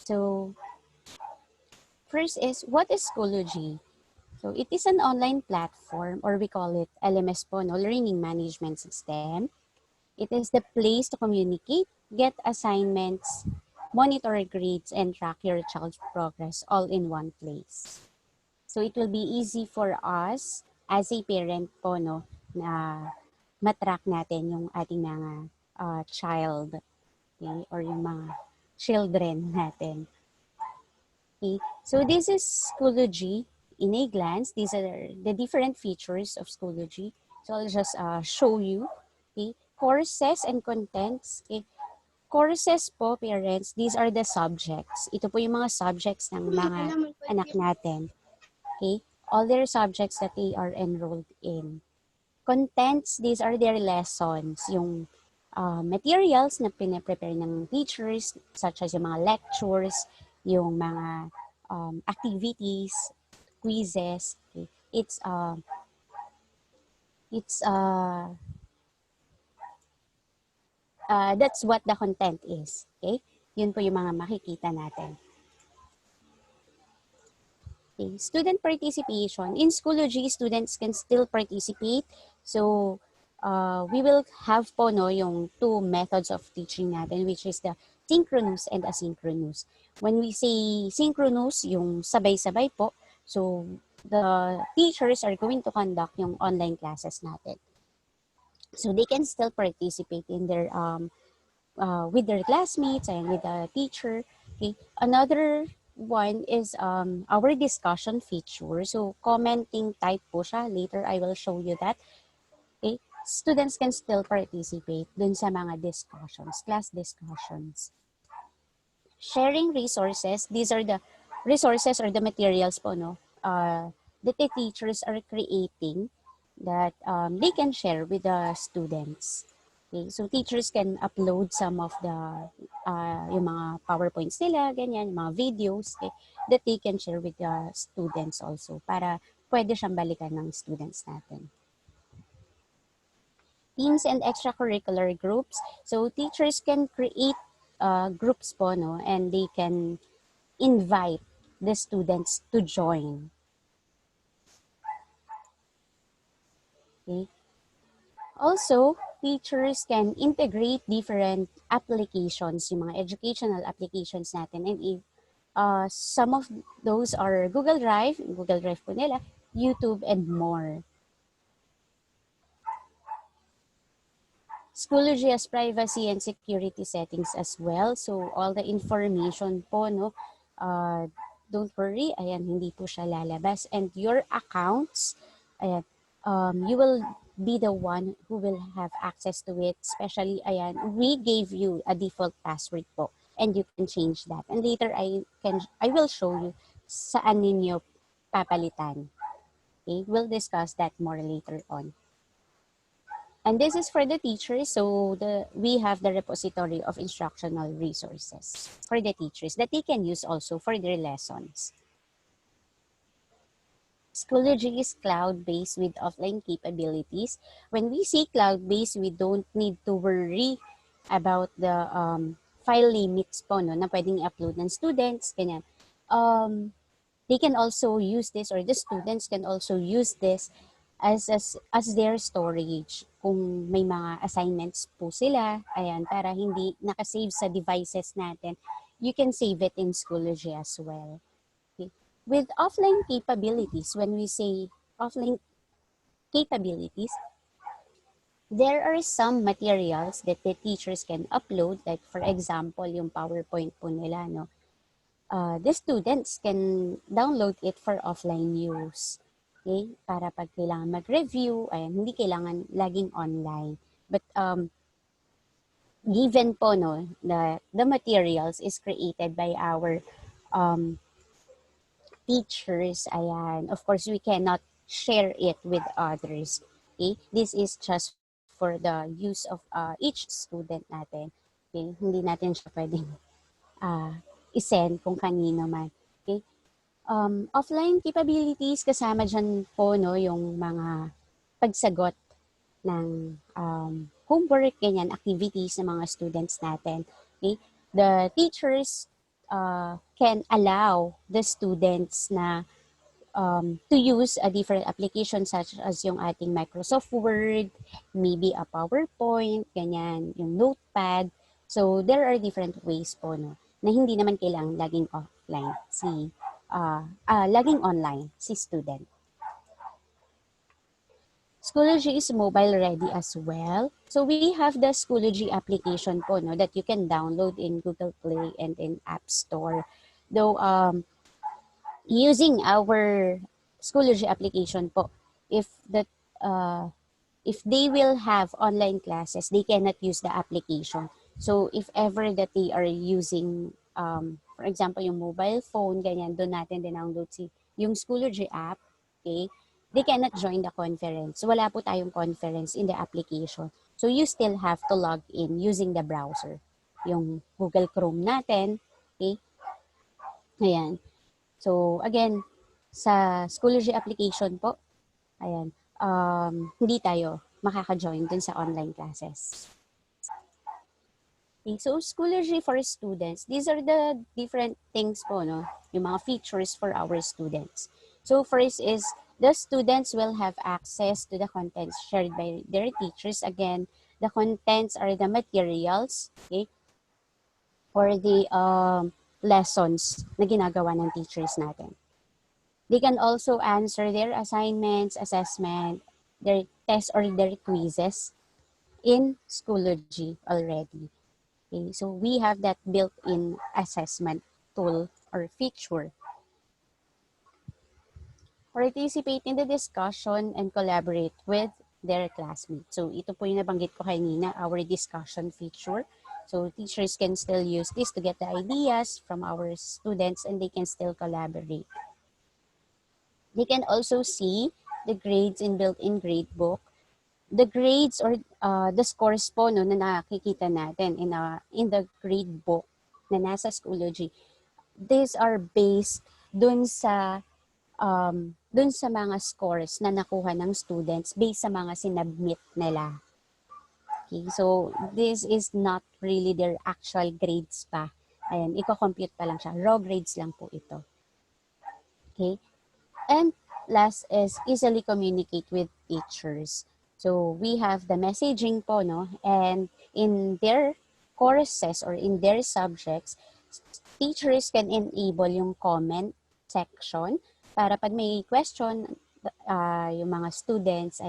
So, first is, what is Schoology? So, it is an online platform, or we call it LMS po, no? Learning Management System. It is the place to communicate, get assignments, monitor grades, and track your child's progress all in one place. So it will be easy for us as a parent po, no, na matrack natin yung ating mga child, okay, or yung mga children natin. Okay. So this is Schoology in a glance. These are the different features of Schoology. So I'll just show you. Okay. Courses and contents. Okay. Courses po, parents, these are the subjects. Ito po yung mga subjects ng mga anak natin. Okay? All their subjects that they are enrolled in. Contents, these are their lessons. Yung materials na pinaprepare ng teachers, such as yung mga lectures, yung mga activities, quizzes. Okay? That's what the content is. Okay? Yun po yung mga makikita natin. Okay. Student participation. In Schoology, students can still participate. So, we will have po no, yung two methods of teaching natin, which is the synchronous and asynchronous. When we say synchronous, yung sabay-sabay po, so the teachers are going to conduct yung online classes natin. So they can still participate in their with their classmates and with the teacher. Okay. Another one is our discussion feature. So commenting type po siya. Later I will show you that. Okay. Students can still participate dun sa mga discussions, class discussions. Sharing resources. These are the resources or the materials po, no, that the teachers are creating that they can share with the students. Okay, so teachers can upload some of the yung mga PowerPoints nila, ganyan, yung mga videos, okay, that they can share with the students also para pwede siyang balikan ng students natin. Teams and extracurricular groups. So teachers can create groups po, no, and they can invite the students to join. Okay. Also, teachers can integrate different applications, yung mga educational applications natin. And if some of those are Google Drive po nila, YouTube, and more. Schoology has privacy and security settings as well. So, all the information po, no, don't worry, ayan, hindi po siya lalabas. And your accounts, ayan, you will be the one who will have access to it. Especially, ayan, we gave you a default password po, and you can change that. And later, I will show you saan ninyo papalitan. Okay, we'll discuss that more later on. And this is for the teachers, so we have the repository of instructional resources for the teachers that they can use also for their lessons. Schoology is cloud-based with offline capabilities. When we say cloud-based, we don't need to worry about the file limits po, no, na pwedeng i-upload ng students, ganyan. They can also use this, or the students can also use this as their storage. Kung may mga assignments po sila, ayan, para hindi nakasave sa devices natin, you can save it in Schoology as well. Okay. With offline capabilities, when we say offline capabilities, there are some materials that the teachers can upload, like for example, yung PowerPoint po nila, no? The students can download it for offline use. Okay? Para pag kailangan mag-review, ayan, hindi kailangan laging online. But given po, no, the materials is created by our teachers, ayan, of course, we cannot share it with others. Okay? This is just for the use of each student natin. Okay? Hindi natin siya pwedeng isend kung kanino man. Okay? Offline capabilities, kasama dyan po, no, yung mga pagsagot ng homework, ganyan, activities ng mga students natin. Okay? The teachers can allow the students na to use a different application such as yung ating Microsoft Word, maybe a PowerPoint, ganyan, yung Notepad. So, there are different ways po, no, na hindi naman kailangang laging offline laging online si student. Schoology is mobile ready as well. So we have the Schoology application po, no, that you can download in Google Play and in App Store. Though using our Schoology application po, if that if they will have online classes, they cannot use the application. So if ever that they are using, for example, yung mobile phone, ganyan, doon natin download yung Schoology app, okay, they cannot join the conference. Wala po tayong conference in the application. So you still have to log in using the browser. Yung Google Chrome natin, okay, ayan. So again, sa Schoology application po, ayan, hindi tayo makaka-join dun sa online classes. Okay, so Schoology for students, these are the different things po, no? Yung mga features for our students. So first is, the students will have access to the contents shared by their teachers. Again, the contents are the materials, okay, or the lessons na ginagawa ng teachers natin. They can also answer their assignments, assessment, their tests or their quizzes in Schoology already. Okay, so we have that built-in assessment tool or feature. Participate in the discussion and collaborate with their classmates. So ito po yung nabanggit ko kanina, our discussion feature. So teachers can still use this to get the ideas from our students and they can still collaborate. They can also see the grades in built-in gradebook. The grades or the scores po, no, na nakikita natin in the grade book na nasa Schoology, these are based dun sa mga scores na nakuha ng students based sa mga sinubmit nila. Okay, so this is not really their actual grades pa. Ayan, i-compute pa lang siya. Raw grades lang po ito. Okay? And last is easily communicate with teachers. So we have the messaging po, no? And in their courses or in their subjects, teachers can enable yung comment section para pag may question, yung mga students,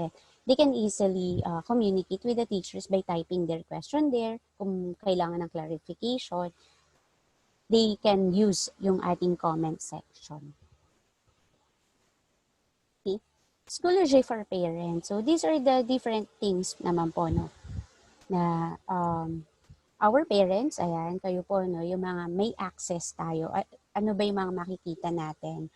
they can easily communicate with the teachers by typing their question there. Kung kailangan ng clarification, they can use yung ating comment section. Okay? Schoology for parents. So these are the different things naman po, no, na our parents, ayan, kayo po, no, yung mga may access tayo. Ano ba yung mga makikita natin?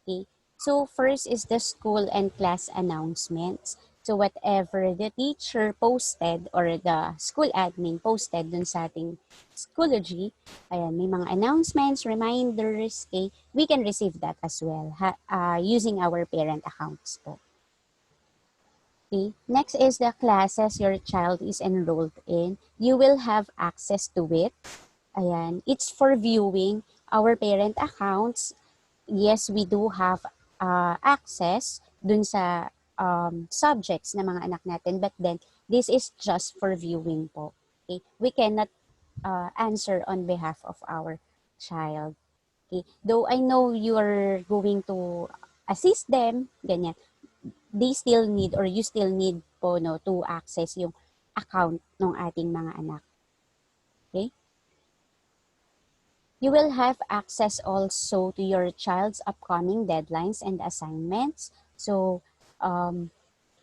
Okay. So first is the school and class announcements. So whatever the teacher posted or the school admin posted dun sa ating Schoology, ayan, may mga announcements, reminders, okay, we can receive that as well using our parent accounts po. Okay. Next is the classes your child is enrolled in. You will have access to it. Ayan, it's for viewing our parent accounts. Yes, we do have access dun sa subjects na mga anak natin, but then this is just for viewing po. Okay? We cannot answer on behalf of our child. Okay? Though I know you are going to assist them, ganyan, they still need or you still need po, no, to access yung account ng ating mga anak. Okay? You will have access also to your child's upcoming deadlines and assignments. So,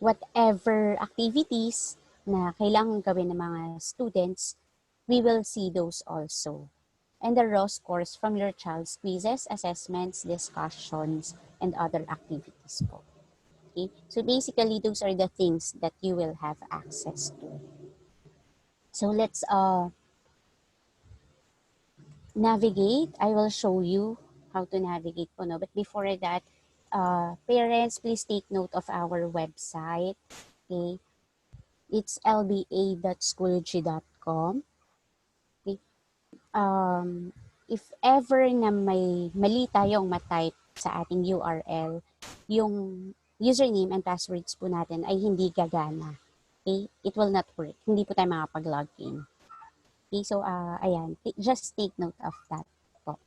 whatever activities na kailangan gawin ng mga students, we will see those also. And the raw scores from your child's quizzes, assessments, discussions, and other activities po. Okay? So basically, those are the things that you will have access to. So let's navigate. I will show you how to navigate po, no? But before that, parents, please take note of our website. Okay? It's lba.schoology.com. Okay? if ever na may mali tayong matype sa ating URL, yung username and passwords po natin ay hindi gagana. Okay? It will not work. Hindi po tayo makapag-login. Okay? So, ayan. Just take note of that po.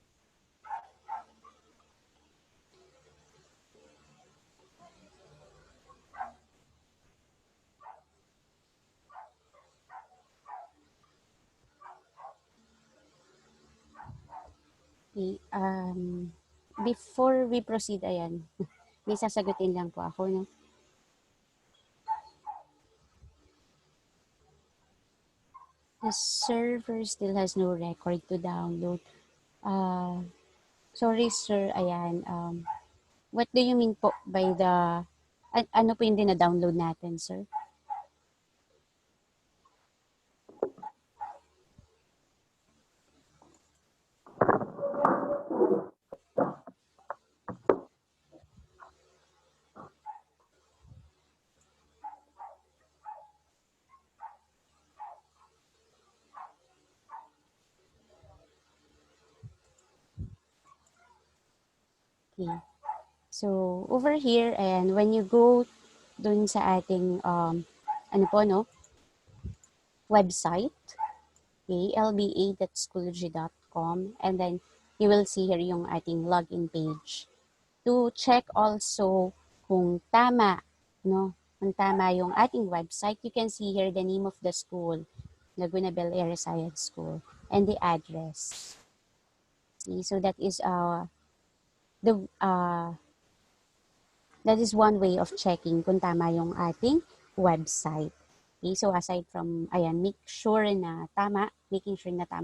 Okay? Before we proceed, ayan, may sasagutin lang po ako. No? The server still has no record to download. Sorry, sir. Ayan. What do you mean po by the... ano po yung dina-download natin, sir? Okay. So, over here, and when you go dun sa ating, ano po, no, website, okay, lba.schoology.com, and then you will see here yung ating login page. To check also kung tama, no, kung tama yung ating website, you can see here the name of the school, Laguna Bel Air Science School, and the address. Okay, so the that is one way of checking kung tama yung ating website. Okay, so aside from, ayan, making sure na tama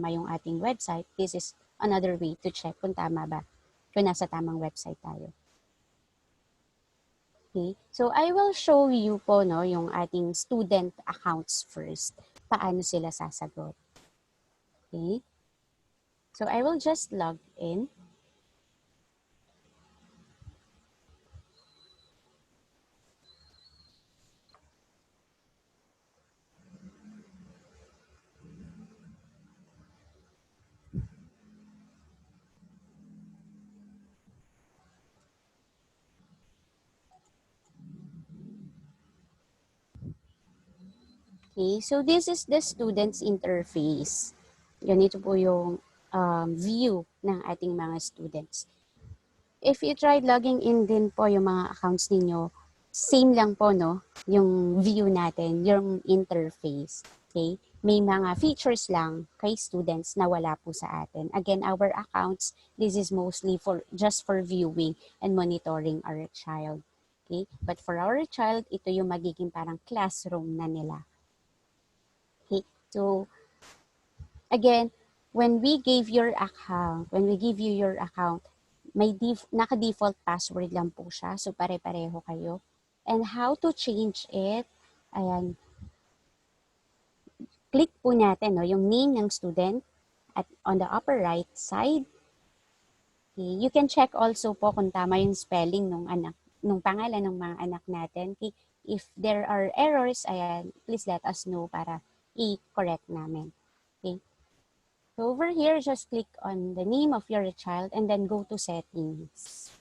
yung ating website, this is another way to check kung tama ba, kung nasa tamang website tayo. Okay, so I will show you po, no, yung ating student accounts first. Paano sila sasagot. Okay, so I will just log in. Okay, so this is the student's interface. Ganito po yung view ng ating mga students. If you tried logging in din po yung mga accounts ninyo, same lang po, no? Yung view natin, yung interface. Okay? May mga features lang kay students na wala po sa atin. Again, our accounts, this is mostly just for viewing and monitoring our child. Okay? But for our child, ito yung magiging parang classroom na nila. Okay? So, again, when we give you your account, may naka-default password lang po siya. So, pare-pareho kayo. And how to change it, ayan, click po natin, no, yung name ng student at on the upper right side. Okay, you can check also po kung tama yung spelling nung pangalan ng mga anak natin. Okay, if there are errors, ayan, please let us know para i-correct namin. Okay. So over here, just click on the name of your child and then go to settings.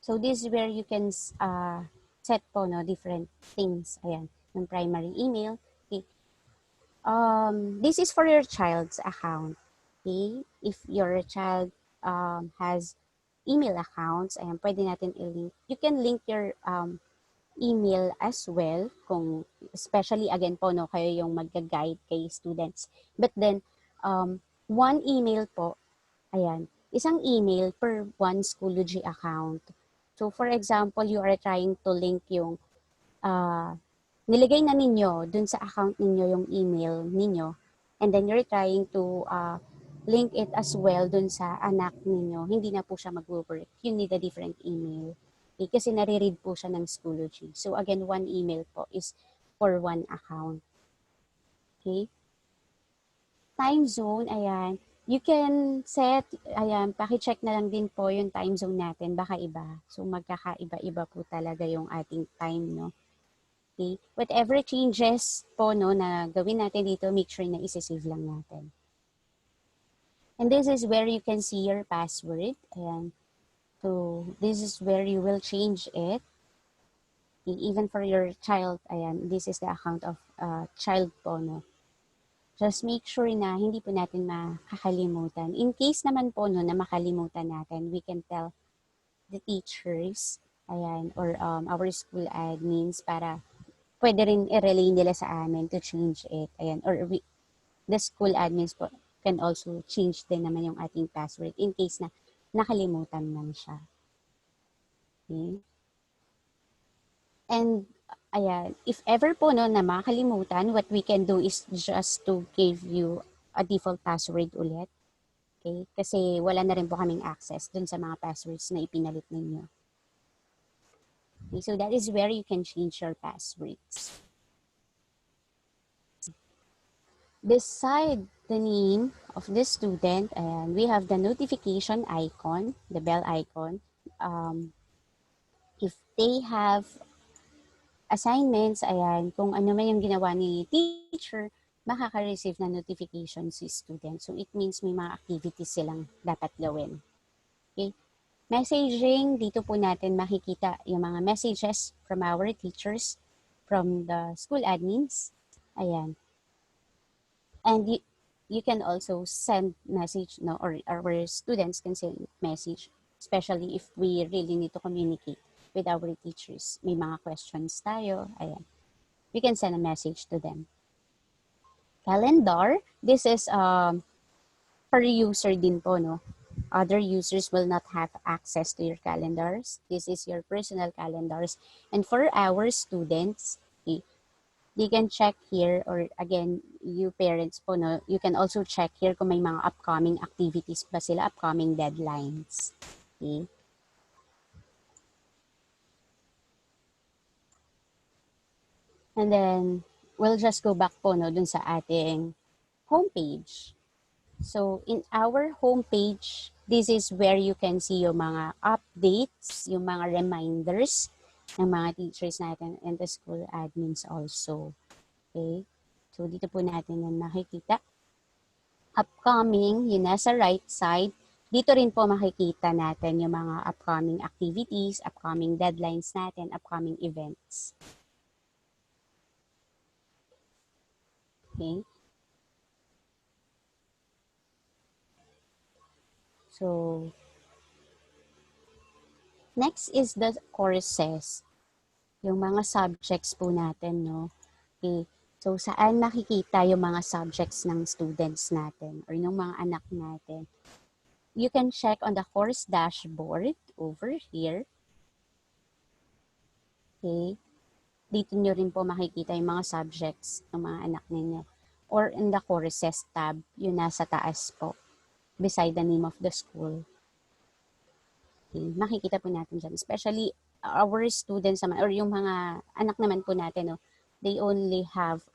So this is where you can set po, no, different things. Ayan, yung primary email. Okay. This is for your child's account. Okay. If your child has email accounts, ayan, pwede natin i-link. You can link your email as well, kung especially again po, no, kayo yung mag-guide kay students. But then, one email po, ayan, isang email per one Schoology account. So for example, you are trying to link yung, nilagay na ninyo dun sa account ninyo yung email ninyo, and then you're trying to link it as well dun sa anak ninyo, hindi na po siya mag-work. You need a different email. Okay, kasi nare-read po siya ng Schoology. So again, one email po is for one account. Okay? Time zone, ayan. You can set, ayan, paki-check na lang din po yung time zone natin, baka iba. So magkakaiba-iba po talaga yung ating time, no? Okay? Whatever changes po, no, na gawin natin dito, make sure na isi-save lang natin. And this is where you can see your password. Ayan. So, this is where you will change it. Even for your child, ayan, this is the account of child po, no? Just make sure na hindi po natin makakalimutan. In case naman po, no, na makalimutan natin, we can tell the teachers, ayan, or our school admins para pwede rin i-relay nila sa amin to change it. Ayan, or the school admins po can also change din naman yung ating password in case na nakalimutan man siya. Okay? And ayan, if ever po no na makalimutan, what we can do is just to give you a default password ulit. Okay? Kasi wala na rin po kaming access dun sa mga passwords na ipinalit ninyo. Okay? So that is where you can change your passwords. Beside the name of the student, and we have the notification icon, the bell icon. If they have assignments, ayan, kung ano man yung ginawa ni teacher, makaka-receive na notification si student. So, it means may mga activities silang dapat gawin. Okay? Messaging, dito po natin makikita yung mga messages from our teachers, from the school admins. Ayan. And you can also send message, no, or our students can send message, especially if we really need to communicate with our teachers. May mga questions tayo, ayan. We can send a message to them. Calendar, this is per user din po, no? Other users will not have access to your calendars. This is your personal calendars. And for our students, okay, they can check here, or again, you parents po, no, you can also check here kung may mga upcoming activities ba sila, upcoming deadlines. Okay? And then, we'll just go back po, no, dun sa ating homepage. So, in our homepage, this is where you can see yung mga updates, yung mga reminders ng mga teachers natin and the school admins also. Okay? So, dito po natin yan makikita. Upcoming, yun nasa right side. Dito rin po makikita natin yung mga upcoming activities, upcoming deadlines natin, upcoming events. Okay? So, next is the courses. Yung mga subjects po natin, no? Okay. So, saan makikita yung mga subjects ng students natin or ng mga anak natin? You can check on the course dashboard over here. Okay. Dito nyo rin po makikita yung mga subjects ng mga anak ninyo. Or in the courses tab, yung nasa taas po, beside the name of the school. Okay. Makikita po natin dyan. Especially our students naman, or yung mga anak naman po natin, no, they only have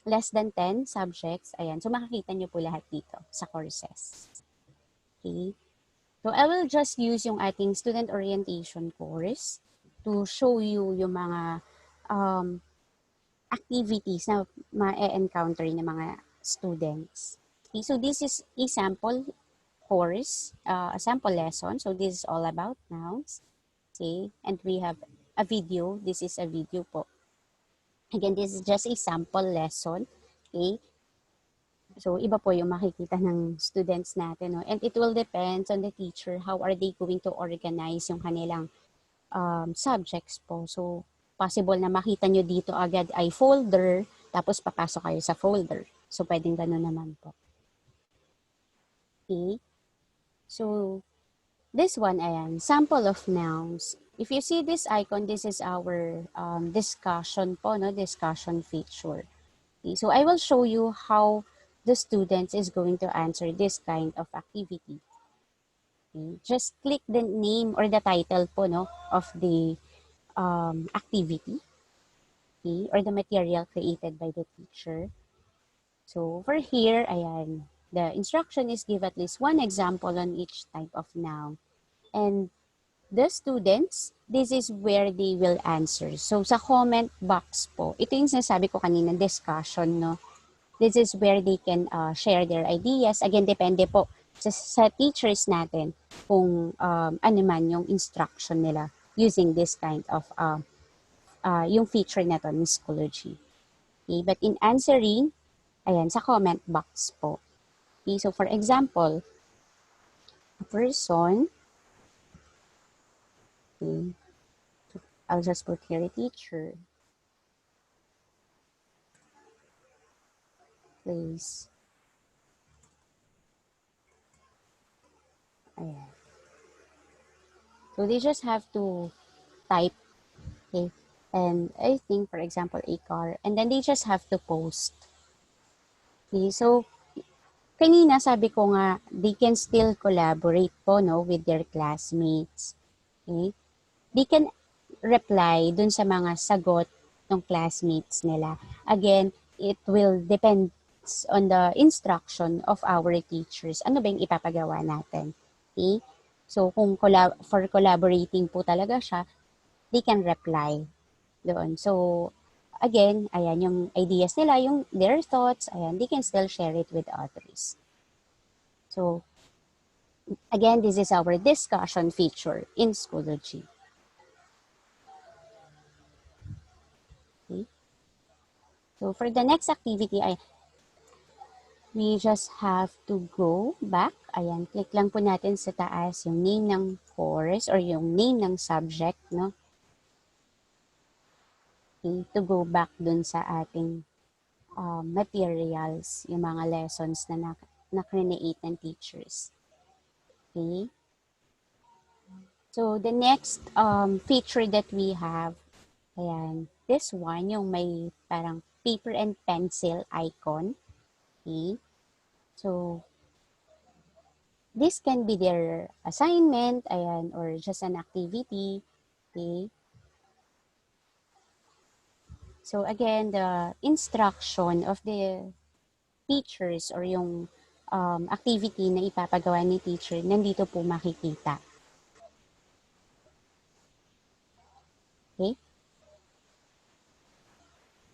less than 10 subjects. Ayan. So, makikita nyo po lahat dito sa courses. Okay. So, I will just use yung ating student orientation course to show you yung mga activities na ma-encounter ng mga students. Okay. So, this is a sample course, a sample lesson. So, this is all about nouns. Okay. And we have a video. This is a video po. Again, this is just a sample lesson. Okay. So, iba po yung makikita ng students natin. No? And it will depend on the teacher. How are they going to organize yung kanilang subjects po. So, possible na makita nyo dito agad ay folder, tapos papasok kayo sa folder. So, pwedeng gano'n naman po. Okay. So, this one, ayan, sample of nouns. If you see this icon, this is our discussion po, no? Discussion feature. Okay. So, I will show you how the students is going to answer this kind of activity. Okay. Just click the name or the title po, no, of the activity, okay, or the material created by the teacher. So, over here, ayan, the instruction is give at least one example on each type of noun. And the students, this is where they will answer. So, sa comment box po, ito yung sinasabi ko kanina, discussion, no? This is where they can share their ideas. Again, depende po sa teachers natin kung ano man yung instruction nila using this kind of yung feature na to ni Schoology. Okay? But in answering, ayan, sa comment box po. Okay? So for example, a person, okay, I'll just put here a teacher, please. Ayan. So they just have to type, okay, and I think, for example, a car, and then they just have to post. Okay, so kanina sabi ko nga, they can still collaborate po, no, with their classmates. Okay? They can reply dun sa mga sagot ng classmates nila. Again, it will depend on the instruction of our teachers. Ano ba yung ipapagawa natin? Okay? So, kung for collaborating po talaga siya, they can reply doon. So, again, ayan, yung ideas nila, yung their thoughts, ayan, they can still share it with others. So, again, this is our discussion feature in Schoology. Okay? So, for the next activity, we just have to go back. Ayan, click lang po natin sa taas yung name ng course or yung name ng subject, no? Okay, to go back dun sa ating materials, yung mga lessons na create ng teachers. Okay? So, the next feature that we have, ayan, this one, yung may parang paper and pencil icon. Okay? So, this can be their assignment, ayan, or just an activity. Okay? So, again, the instruction of the teachers or yung activity na ipapagawa ni teacher, nandito po makikita. Okay?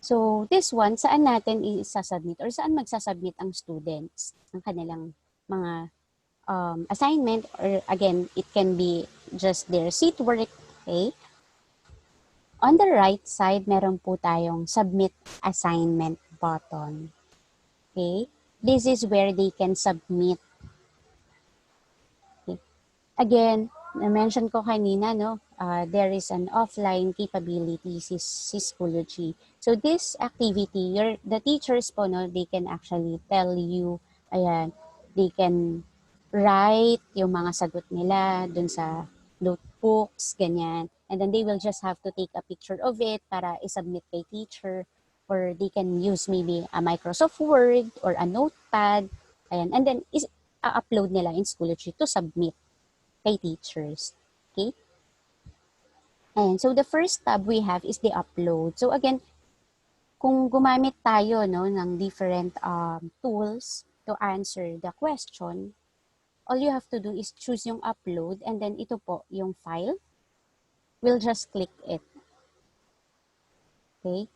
So, this one, saan natin isasubmit or saan magsasubmit ang students ng kanilang mga assignment, or again, it can be just their seat work. Okay? On the right side, meron po tayong submit assignment button. Okay? This is where they can submit. Okay? Again, na-mention ko kanina, no, there is an offline capability si Schoology. So this activity, the teachers po, no, they can actually tell you, ayan, they can write yung mga sagot nila dun sa notebooks, ganyan. And then they will just have to take a picture of it para isubmit kay teacher, or they can use maybe a Microsoft Word or a notepad, ayan. And then upload nila in Schoology to submit kay teachers. Okay? And so the first tab we have is the upload. So again, kung gumamit tayo, no, ng different tools to answer the question, all you have to do is choose yung upload, and then ito po, yung file. We'll just click it. Okay?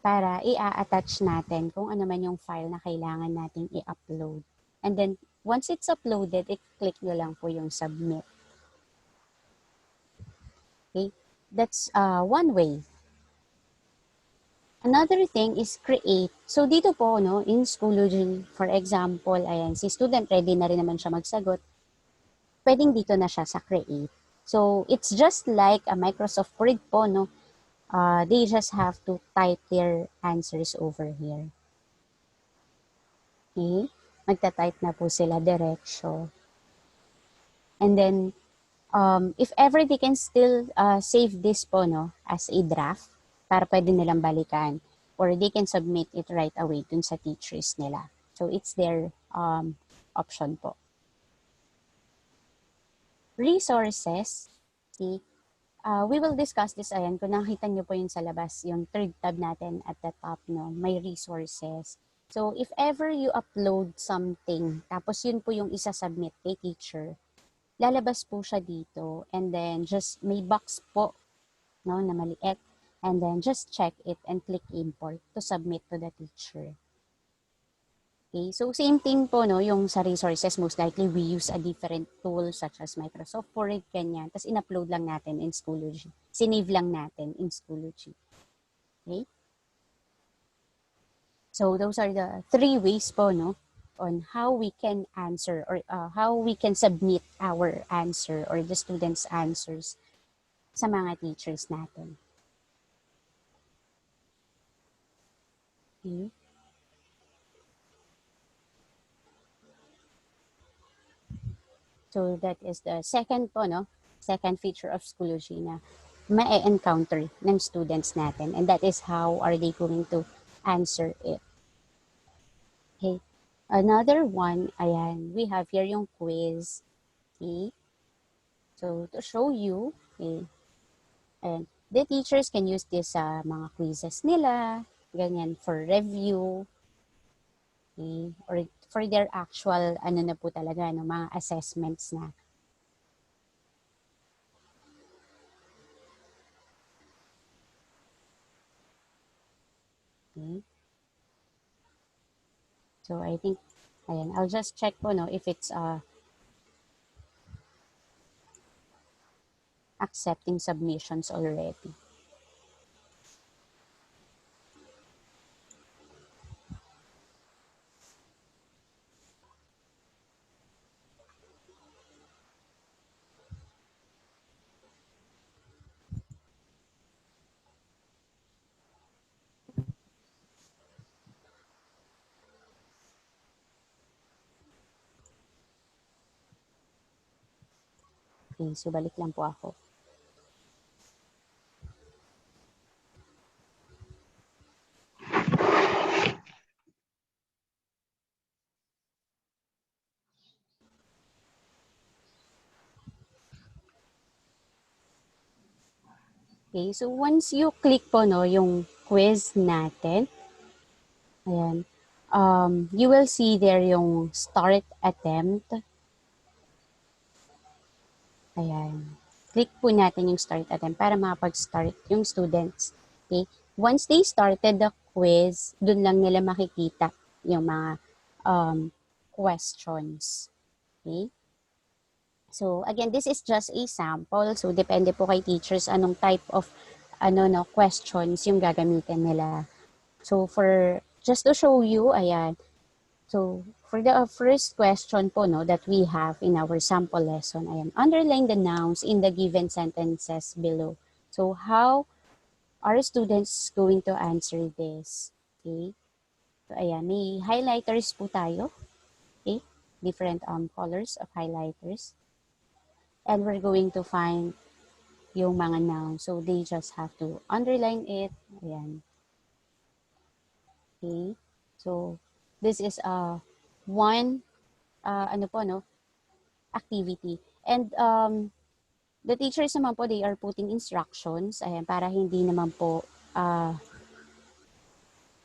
Para i-attach natin kung ano man yung file na kailangan nating i-upload. And then, once it's uploaded, i-click nyo lang po yung submit. Okay? That's one way. Another thing is create. So, dito po, no, in Schoology, for example, ayan, si student ready na rin naman siya magsagot. Pwedeng dito na siya sa create. So, it's just like a Microsoft Word po, no. They just have to type their answers over here. Okay? Magta-type na po sila diretso. And then, if ever they can still save this po, no, as a draft, para pwede nilang balikan, or they can submit it right away dun sa teachers nila. So, it's their option po. Resources. See, we will discuss this, ayan, kung nakita nyo po yun sa labas, yung third tab natin at the top, no, may resources. So, if ever you upload something, tapos yun po yung isa-submit kay teacher, lalabas po siya dito, and then just may box po, no, na maliit, and then just check it and click import to submit to the teacher. Okay, so same thing po, no, yung sa resources, most likely we use a different tool such as Microsoft Word, ganyan. Tapos in-upload lang natin in Schoology. Sinave lang natin in Schoology. Okay? So those are the three ways po, no, on how we can answer or how we can submit our answer or the students' answers sa mga teachers natin. Okay? So that is the second po, no? Second feature of Schoology na ma-encounter ng students natin. And that is how are they going to answer it. Okay. Another one, ayan, we have here yung quiz. Okay. So to show you, okay, and the teachers can use this sa mga quizzes nila, ganyan, for review, okay, or for their actual, ano na po talaga, no, mga assessments na. Okay. So I think, ayan, I'll just check po, no, if it's accepting submissions already. Okay, so balik lang po ako. Okay, so once you click po, no, yung quiz natin, ayan, you will see there yung start attempt. Ayan. Click po natin yung start attempt para makapag-start yung students. Okay? Once they started the quiz, dun lang nila makikita yung mga questions. Okay? So again, this is just a sample. So depende po kay teachers anong type of questions yung gagamitin nila. So for just to show you, ayan. So for the first question po, no, that we have in our sample lesson, ayan, underline the nouns in the given sentences below. So how are students going to answer this? Okay? So ayan, may highlighters po tayo. Okay? Different colors of highlighters. And we're going to find yung mga nouns. So they just have to underline it. Ayan. Okay? So this is one ano po, no, activity. And the teachers naman po, they are putting instructions, ayan, para hindi naman po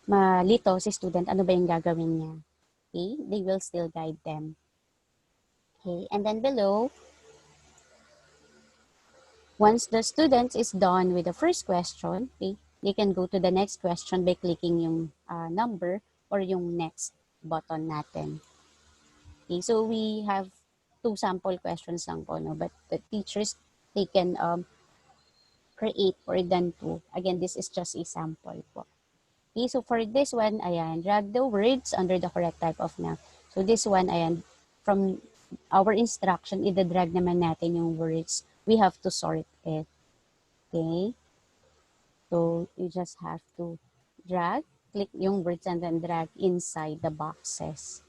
malito si student ano ba yung gagawin niya. Okay? They will still guide them. Okay? And then below, once the student is done with the first question, okay, they can go to the next question by clicking yung number or yung next button natin. Okay? So we have two sample questions lang po, no? But the teachers, they can create or done to. Again, this is just a sample po. Okay, so for this one, ayan, drag the words under the correct type of noun. So this one, ayan, from our instruction, ida-drag naman natin yung words. We have to sort it. Okay? So you just have to drag, click yung words and then drag inside the boxes.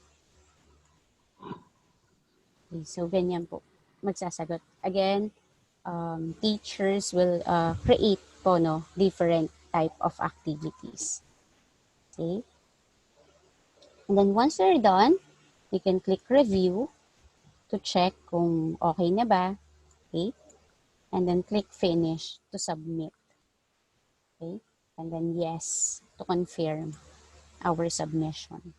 Okay, so ganyan po magsasagot. Again, teachers will create po, no, different type of activities. Okay? And then once they're done, you can click review to check kung okay na ba. Okay? And then click finish to submit. Okay? And then yes to confirm our submission.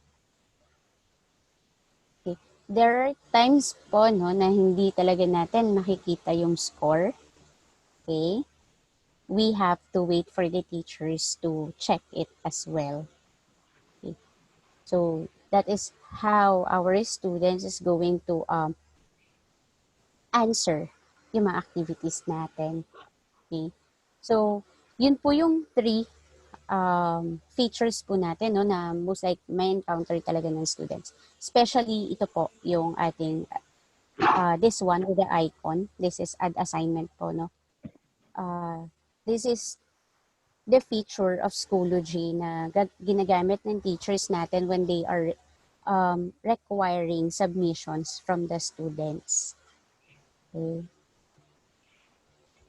Okay? There are times po, no, na hindi talaga natin makikita yung score. Okay? We have to wait for the teachers to check it as well. Okay? So that is how our students is going to answer yung mga activities natin. Okay? So, yun po yung three features po natin no, na most like may encounter talaga ng students. Especially ito po, yung ating this one with the icon. This is an assignment po. No? This is the feature of Schoology na ginagamit ng teachers natin when they are requiring submissions from the students. Okay.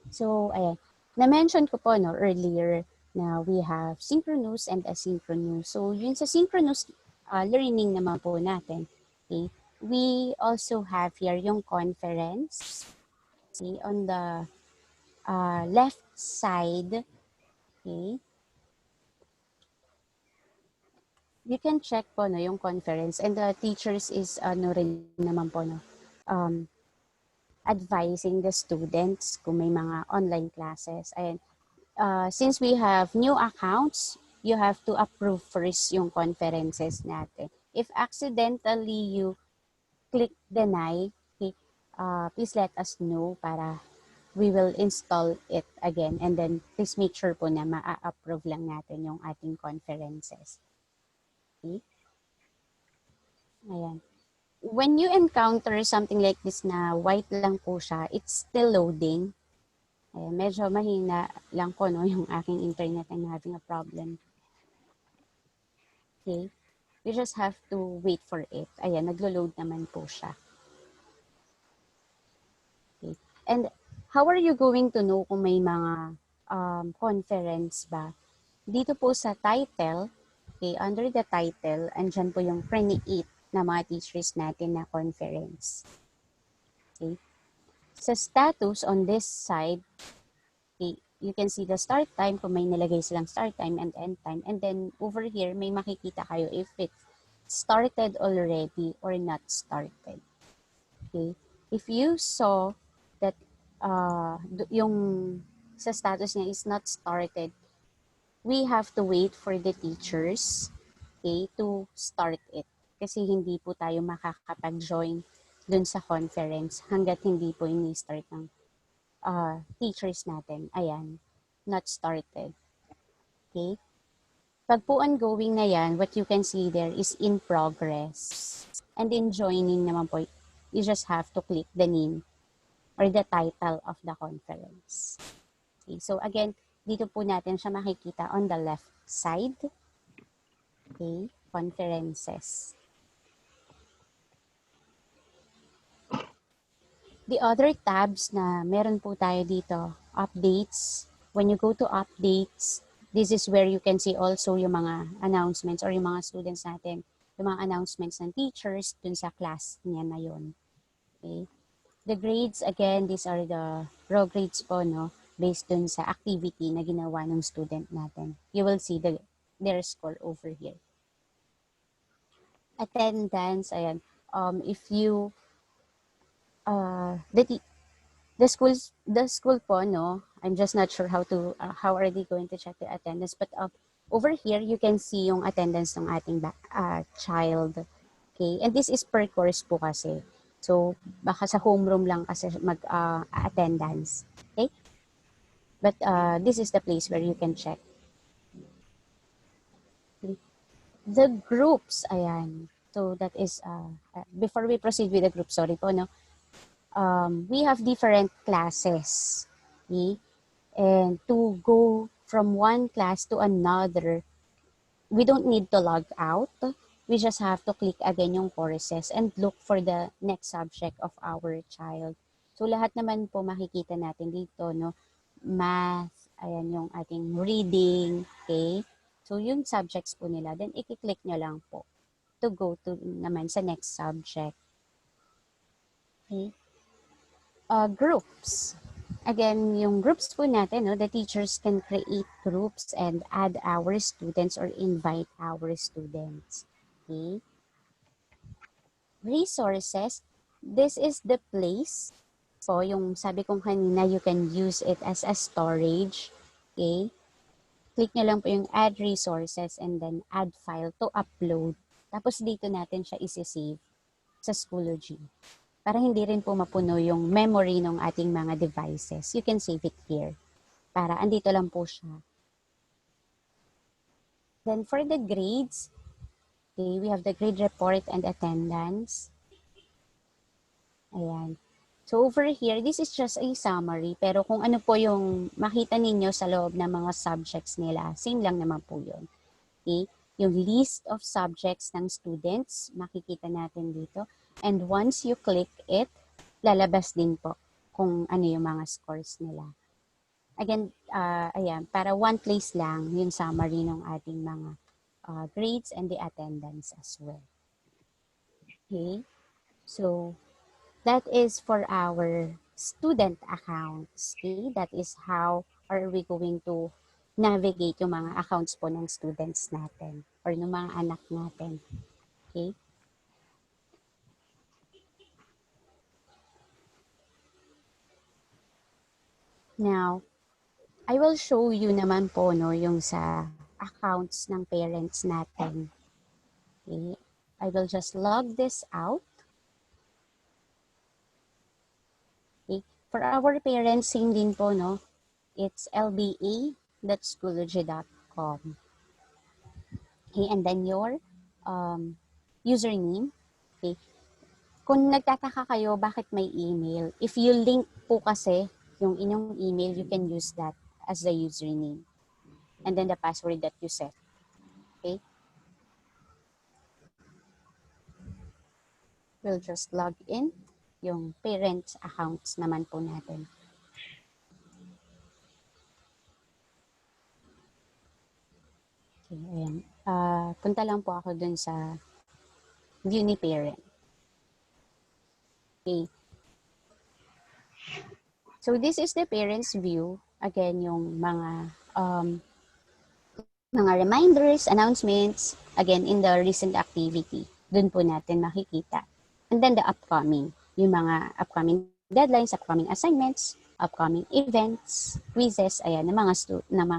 So, ayan. Na-mention ko po no, earlier na we have synchronous and asynchronous. So, yun sa synchronous learning naman po natin, okay, we also have here yung conference. Okay, on the left side, okay, you can check po no, yung conference and the teachers is ano rin naman po no, um, advising the students kung may mga online classes. Ayan. Since we have new accounts, you have to approve first yung conferences natin. If accidentally you click deny, okay, please let us know para we will install it again and then please make sure po na ma-approve lang natin yung ating conferences. Okay? Ayan. When you encounter something like this na white lang po siya, it's still loading. Ayan, medyo mahina lang po no, yung aking internet. I'm having a problem. Okay? You just have to wait for it. Ayan, naglo-load naman po siya. Okay? And how are you going to know kung may mga conference ba? Dito po sa title, okay, under the title, andyan po yung create na mga teachers natin na conference. Okay? Sa status on this side, okay, you can see the start time kung may nilagay silang start time and end time. And then over here, may makikita kayo if it started already or not started. Okay? If you saw that yung sa status niya is not started, we have to wait for the teachers, okay, to start it. Kasi hindi po tayo makakapag-join dun sa conference hanggat hindi po ini-start ng teachers natin. Ayan, not started. Okay? Pag po ongoing na yan, what you can see there is in progress. And in joining naman po, you just have to click the name or the title of the conference. Okay, so again, dito po natin siya makikita on the left side. Okay, conferences. The other tabs na meron po tayo dito, updates. When you go to updates, this is where you can see also yung mga announcements or yung mga students natin, yung mga announcements ng teachers dun sa class niya na yun. Okay. The grades, again, these are the raw grades po, no? Based dun sa activity na ginawa ng student natin. You will see their score over here. Attendance, ayan. If you, the school po, no? I'm just not sure how are they going to check the attendance. But over here, you can see yung attendance ng ating child. Okay? And this is per course po kasi. So, baka sa homeroom lang kasi attendance. Okay? But this is the place where you can check. Okay. The groups, ayan. So, that is, before we proceed with the group, sorry po, no? We have different classes. Okay? And to go from one class to another, we don't need to log out. We just have to click again yung courses and look for the next subject of our child. So lahat naman po makikita natin dito, no? Math, ayan yung ating reading, okay? So yung subjects po nila, then i-click nyo lang po to go to naman sa next subject. Okay? Groups. Again, yung groups po natin, no, the teachers can create groups and add our students or invite our students. Okay? Resources, this is the place po, yung sabi kong kanina, you can use it as a storage. Okay? Click nyo lang po yung add resources and then add file to upload. Tapos dito natin siya isi-save sa Schoology. Para hindi rin po mapuno yung memory ng ating mga devices. You can save it here. Para andito lang po siya. Then for the grades, okay, we have the grade report and attendance. Ayan. So over here, this is just a summary. Pero kung ano po yung makita ninyo sa loob ng mga subjects nila, same lang naman po yun. Okay? Yung list of subjects ng students, makikita natin dito. And once you click it, lalabas din po kung ano yung mga scores nila. Again, ayan, para one place lang yung summary ng ating mga grades and the attendance as well. Okay? So, that is for our student accounts. Okay? That is how are we going to navigate yung mga accounts po ng students natin or ng mga anak natin. Okay? Now, I will show you naman po no, yung sa accounts ng parents natin. Okay? I will just log this out. Okay? For our parents, same din po, no? It's lba.schoology.com. Okay, and then your username. Okay. Kung nagtataka kayo bakit may email, if you link po kasi yung inyong email, you can use that as the username. And then the password that you set. Okay? We'll just log in yung parents accounts naman po natin. Okay, ayan. Punta lang po ako dun sa view ni parent. Okay. So this is the parents view. Again, yung mga reminders, announcements, again, in the recent activity. Dun po natin makikita. And then the upcoming, yung mga upcoming deadlines, upcoming assignments, upcoming events, quizzes, ayan, ng mga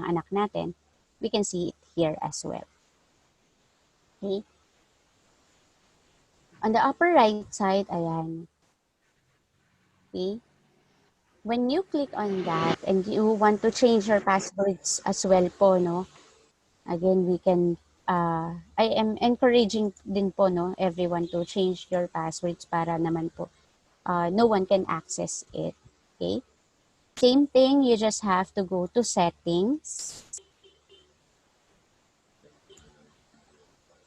anak natin. We can see it here as well. Okay? On the upper right side, ayan. Okay? When you click on that and you want to change your passwords as well po, no? Again, we can, I am encouraging din po, no, everyone to change your passwords para naman po, no one can access it. Okay? Same thing, you just have to go to settings.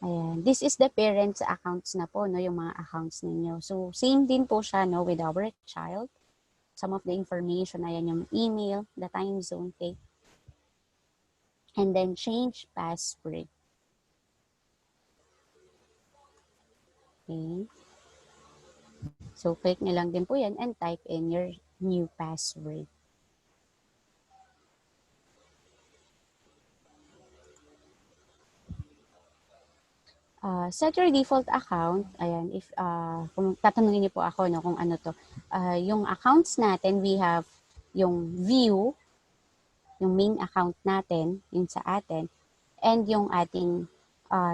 Ayan. This is the parents accounts na po, no, yung mga accounts ninyo. So, same din po siya, no, with our child. Some of the information, ayan yung email, the time zone, okay? And then change password. Okay. So, click nyo lang din po yan and type in your new password. Set your default account. Ayan, if kung tatanungin niyo po ako no kung ano to. Yung accounts natin, we have yung view, yung main account natin, yung sa atin, and yung ating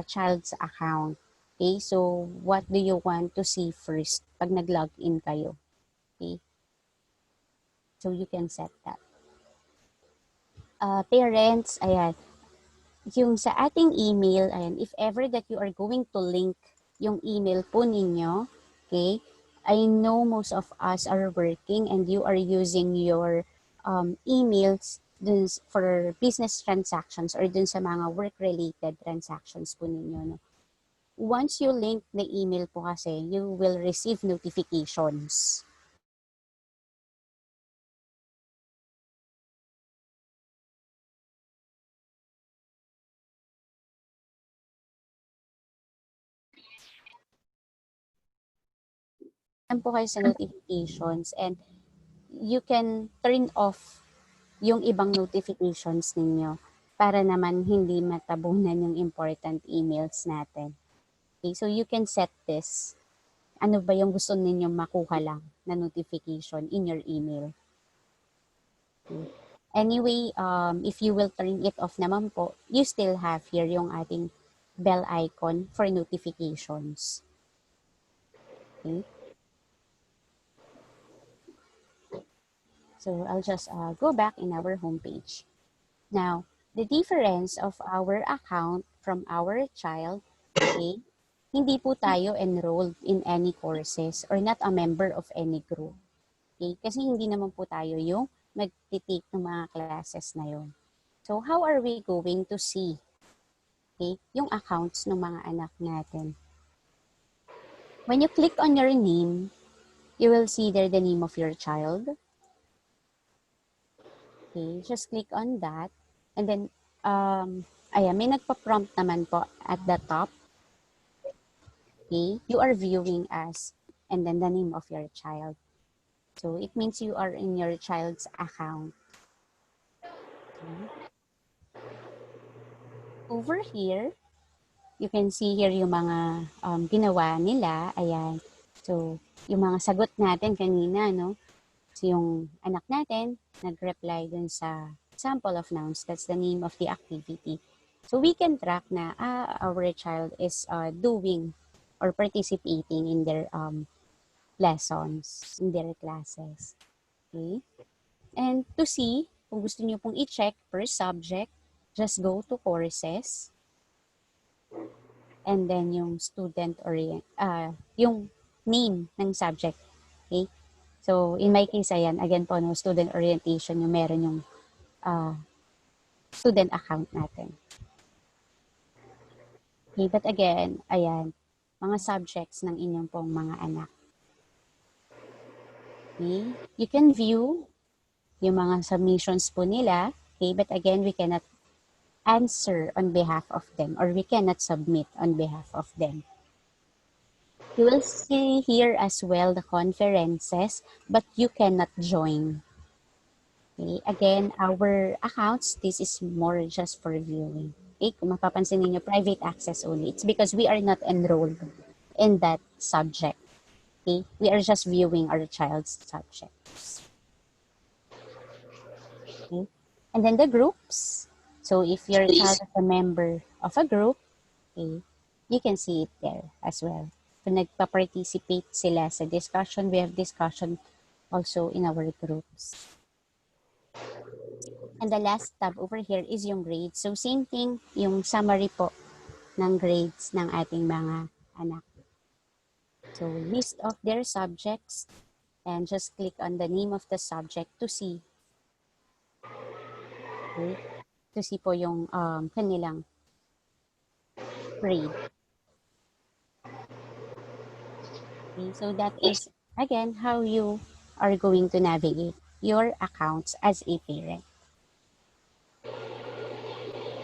child's account. Okay, so what do you want to see first pag nag-log in kayo? Okay, so you can set that. Parents, ayan, yung sa ating email, ayan, if ever that you are going to link yung email po ninyo, okay, I know most of us are working and you are using your emails dun for business transactions or dun sa mga work-related transactions po ninyo. No? Once you link the email po kasi, you will receive notifications. Po kayo sa notifications and you can turn off yung ibang notifications ninyo para naman hindi matabunan yung important emails natin. Okay, so you can set this. Ano ba yung gusto ninyong makuha lang na notification in your email? Okay. Anyway, if you will turn it off naman po, you still have here yung ating bell icon for notifications. Okay. So I'll just go back in our homepage. Now, the difference of our account from our child, okay, hindi po tayo enrolled in any courses or not a member of any group. Okay? Kasi hindi naman po tayo yung magtitake ng mga classes na yun. So, how are we going to see, okay, yung accounts ng mga anak natin? When you click on your name, you will see there the name of your child. Okay, just click on that. And then, ayan, may nagpa-prompt naman po at the top. Okay, you are viewing as, and then the name of your child. So, it means you are in your child's account. Okay. Over here, you can see here yung mga ginawa nila. Ayan. So, yung mga sagot natin kanina, no? So, yung anak natin, nag-reply dun sa sample of nouns. That's the name of the activity. So, we can track na our child is doing or participating in their lessons, in their classes. Okay? And to see, kung gusto niyo pong i-check per subject, just go to courses and then yung student or yung name ng subject. Okay? So, in my case, ayan, again po, no, student orientation, yung meron yung uh, student account natin. Okay, but again, ayan, mga subjects ng inyong pong mga anak. Okay? You can view yung mga submissions po nila, okay, but again, we cannot answer on behalf of them or we cannot submit on behalf of them. You will see here as well the conferences, but you cannot join. Okay, again, our accounts, this is more just for viewing. Okay, kung mapapansin niyo private access only. It's because we are not enrolled in that subject. Okay, we are just viewing our child's subjects. Okay, and then the groups. So if your child is a member of a group, okay, you can see it there as well. Kung nagpa-participate sila sa discussion, we have discussion also in our groups. And the last tab over here is yung grades. So same thing, yung summary po ng grades ng ating mga anak. So list of their subjects and just click on the name of the subject to see. Okay? To see po yung kanilang grade. Okay? So that is, again, how you are going to navigate your accounts as a parent.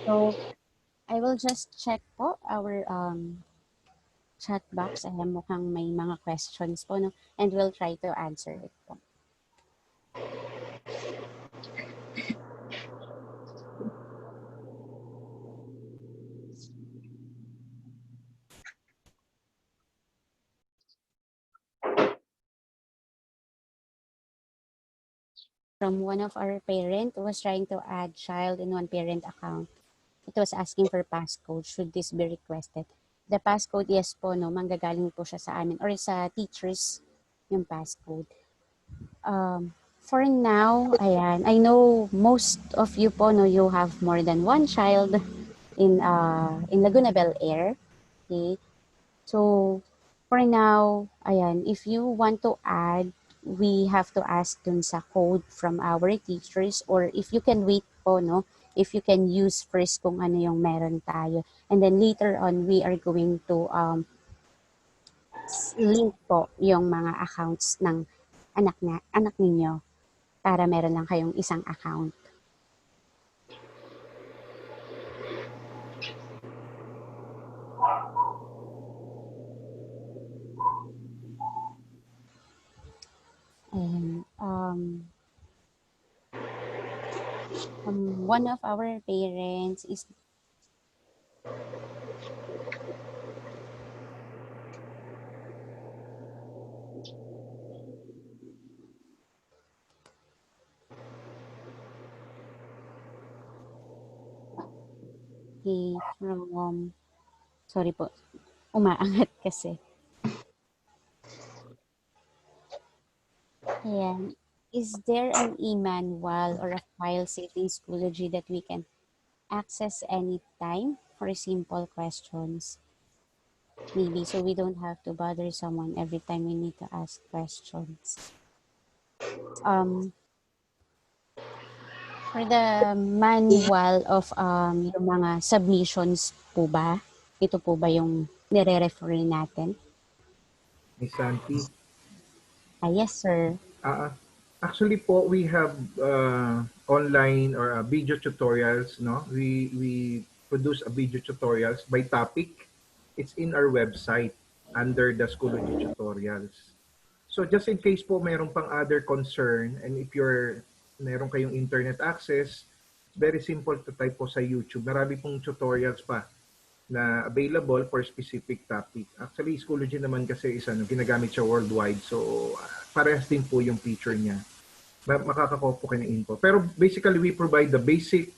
So I will just check po our chat box. Alam mukhang may mga questions po, no? And we'll try to answer it po. From one of our parent who was trying to add child in one parent account. It was asking for passcode. Should this be requested? The passcode, yes po, no? Manggagaling po siya sa amin or sa teachers yung passcode. For now, ayan, I know most of you po, no, you have more than one child in Laguna Bel Air. Okay? So, for now, ayan, if you want to add, we have to ask dun sa code from our teachers or if you can wait po, no? If you can use first kung ano yung meron tayo. And then later on, we are going to link po yung mga accounts ng anak ninyo para meron lang kayong isang account. And one of our parents is from Sorry po, umaangat kasi. Ayan. Is there an e-manual or a file saved in Schoology that we can access anytime for simple questions? Maybe so we don't have to bother someone every time we need to ask questions. Um, for the manual of yung mga submissions po ba? Ito po ba yung nire-refer natin? Miss Santi. Yes, sir. Ah, actually po, we have online or video tutorials, no? We produce a video tutorials by topic. It's in our website under the Schoology tutorials. So just in case po mayroon pang other concern, and if mayroon kayong internet access, very simple to type po sa YouTube. Marami pong tutorials pa na available for specific topic. Actually, Schoology naman kasi is ginagamit siya worldwide. So, parehas din po yung feature niya. Makakakuha po kayo ng info. Pero basically, we provide the basic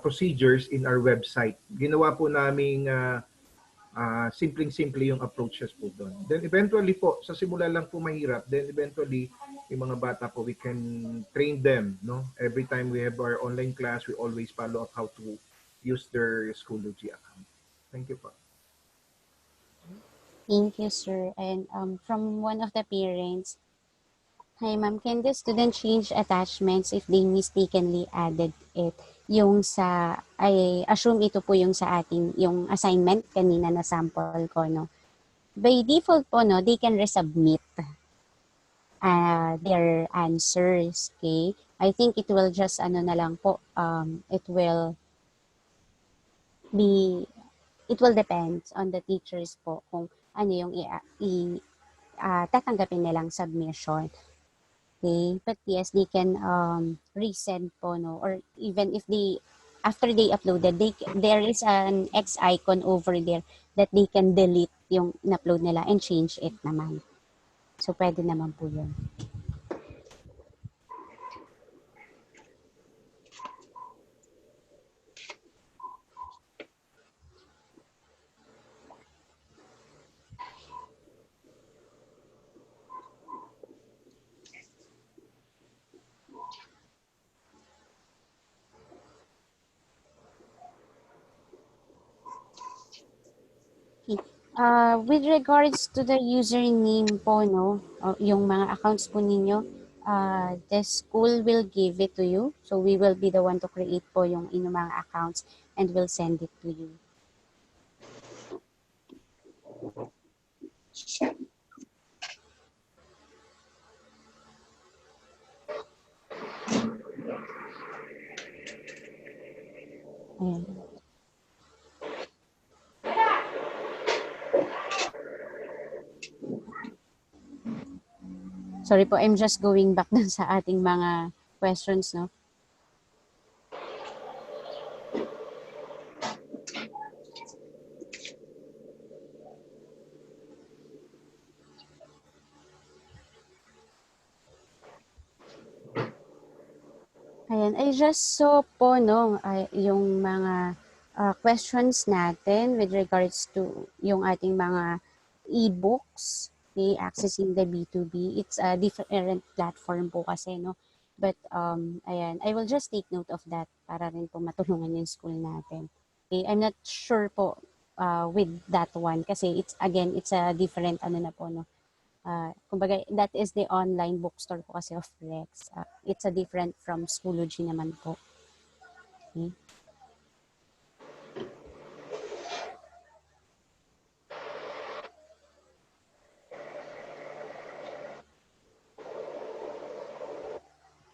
procedures in our website. Ginawa po naming simpleng-simple yung approaches po doon. Then eventually po, sa simula lang po mahirap. Then eventually, yung mga bata po, we can train them. No? Every time we have our online class, we always follow up how to use their Schoology account. Thank you po. Thank you, sir. And from one of the parents, hi ma'am, can the student change attachments if they mistakenly added it? Yung sa, I assume ito po yung sa ating, yung assignment kanina na sample ko, no? By default po, no, they can resubmit their answers, okay? I think it will just, ano na lang po, it will be, it will depend on the teachers po kung ano yung tatanggapin nilang submission. Okay? But yes, they can resend po, no? Or even if after they uploaded, there is an X icon over there that they can delete yung in-upload nila and change it naman. So, pwede naman po yun. Okay. With regards to the username po, no, yung mga accounts po ninyo, the school will give it to you. So, we will be the one to create po yung inyong mga accounts and will send it to you. Ayan. Sorry po, I'm just going back dun sa ating mga questions, no? Ayan, I just saw po, no, yung mga questions natin with regards to yung ating mga e-books, okay, accessing the B2B. It's a different platform po kasi, no? But, ayan, I will just take note of that para rin po matulungan yung school natin. Okay, I'm not sure po with that one kasi it's a different, ano na po, no? Kumbaga, that is the online bookstore po kasi of Rex. It's a different from Schoology naman po. Okay.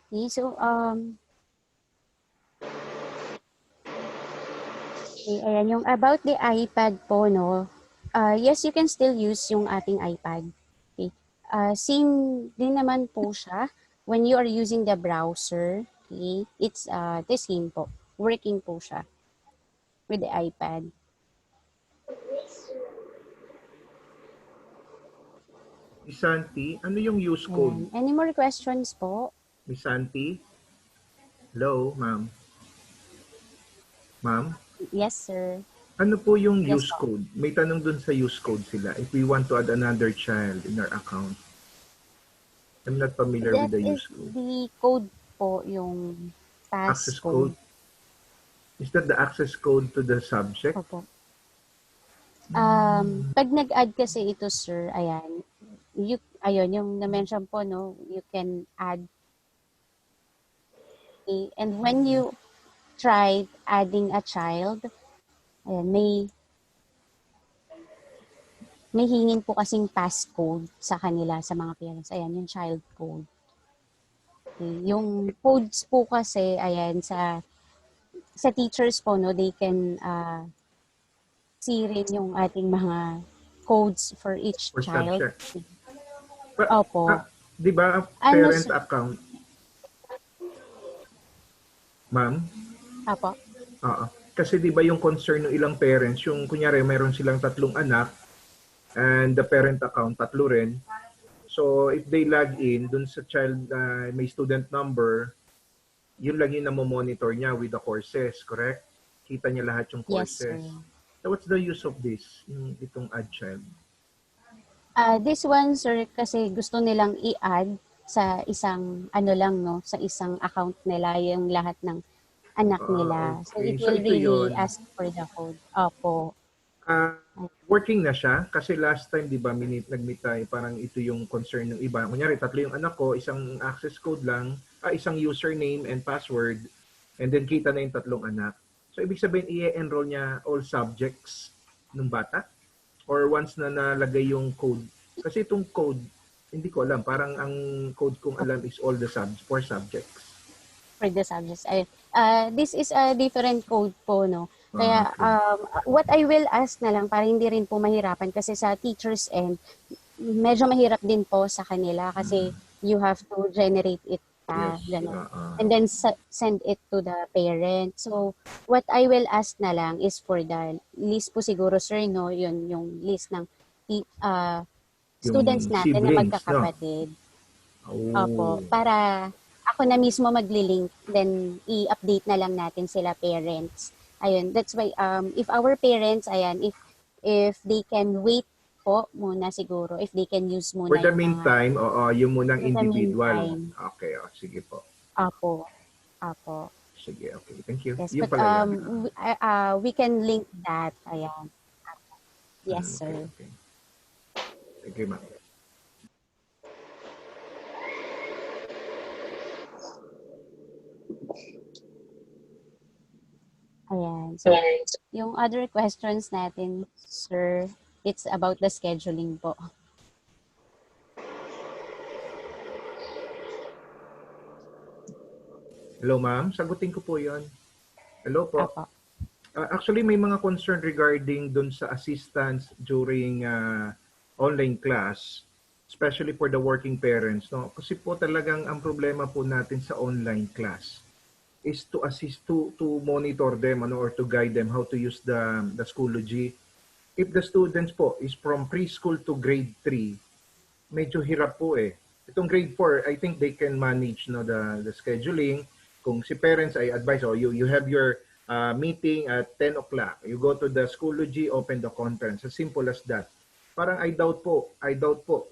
Okay, so, okay, ayan, yung about the iPad po, no, yes, you can still use yung ating iPad. Okay. Same din naman po siya when you are using the browser. Okay, it's the same po. Working po siya with the iPad. Miss Santi, ano yung use code? Ayan. Any more questions po? Miss Santi? Hello, ma'am? Ma'am? Yes, sir. Ano po yung Yes use po. code? May tanong dun sa use code sila. If we want to add another child in our account, I'm not familiar with That the use is code. the code po, yung Access code. passcode. Is that the access code to the subject? Opo. 'Pag nag-add kasi ito sir, ayan, ayun yung na-mention po 'no, you can add and when you tried adding a child, ayan, may hingin po kasing passcode sa kanila, sa mga parents. Ayan, yung child code. Okay. Yung codes po kasi, ayan, sa teachers po, no, they can see rin yung ating mga codes for each For child. subject? But, Opo. di ba Ano, parent sir? account, ma'am? Opo. Oo. Kasi di ba yung concern ng ilang parents, yung kunyari mayroon silang tatlong anak and the parent account, tatlo rin. So if they log in dun sa child may student number, yun lang yung namomonitor niya with the courses, correct? Kita niya lahat yung Yes, courses. sir. So what's the use of this, yung itong add child? This one, sir, kasi gusto nilang i-add sa isang, ano lang, no, sa isang account nila, yung lahat ng anak nila. So, it Okay. So will ito really yon. ask for the code. Opo. Ah, working na siya kasi last time 'di ba nag-meet tayo parang ito yung concern ng iba. Kunyari tatlo yung anak ko, isang access code lang, isang username and password and then kita na yung tatlong anak. So ibig sabihin i-enroll niya all subjects ng bata or once na nalagay yung code. Kasi itong code hindi ko alam, parang ang code kong alam is all the four subjects. For the subjects. This is a different code po, no? Kaya, Okay. what I will ask na lang, para hindi rin po mahirapan, kasi sa teachers end, medyo mahirap din po sa kanila kasi you have to generate it Yes. gano'n. And then send it to the parent. So, what I will ask na lang is for the list po siguro, sir, no? Yun, yung list ng students Yung natin na siblings, no? magkakapatid. Opo, Oh. para ako na mismo magli-link, then i-update na lang natin sila parents. Ayun, that's why if our parents, ayan, if they can wait po muna siguro, if they can use For muna the yung mga meantime, oo, yung munang for the individual. meantime. Okay, sige po. Apo, apo. Sige, okay. Thank you. Yes, Yung but pala yun. we can link that. Ayan. Yes, Okay, sir. okay. Thank you, ma'am. Ayan. So, yung other questions natin, sir, it's about the scheduling po. Hello, ma'am. Sagutin ko po yon. Hello po. Apo. Actually, may mga concern regarding dun sa assistance during online class, especially for the working parents. No? Kasi po talagang ang problema po natin sa online class is to assist to monitor them or to guide them how to use the Schoology. If the students po is from preschool to grade 3, medyo hirap po eh. Itong grade 4, I think they can manage the scheduling. Kung si parents ay advise, you have your meeting at 10 o'clock. You go to the Schoology, open the conference. As simple as that. Parang I doubt po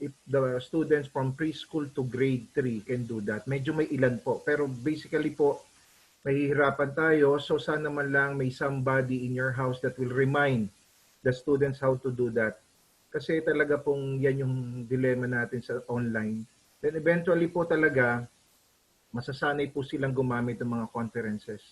if the students from preschool to grade 3 can do that. Medyo may ilan po. Pero basically po, mahihirapan tayo. So sana man lang may somebody in your house that will remind the students how to do that. Kasi talaga pong yan yung dilemma natin sa online. Then eventually po talaga, masasanay po silang gumamit ng mga conferences.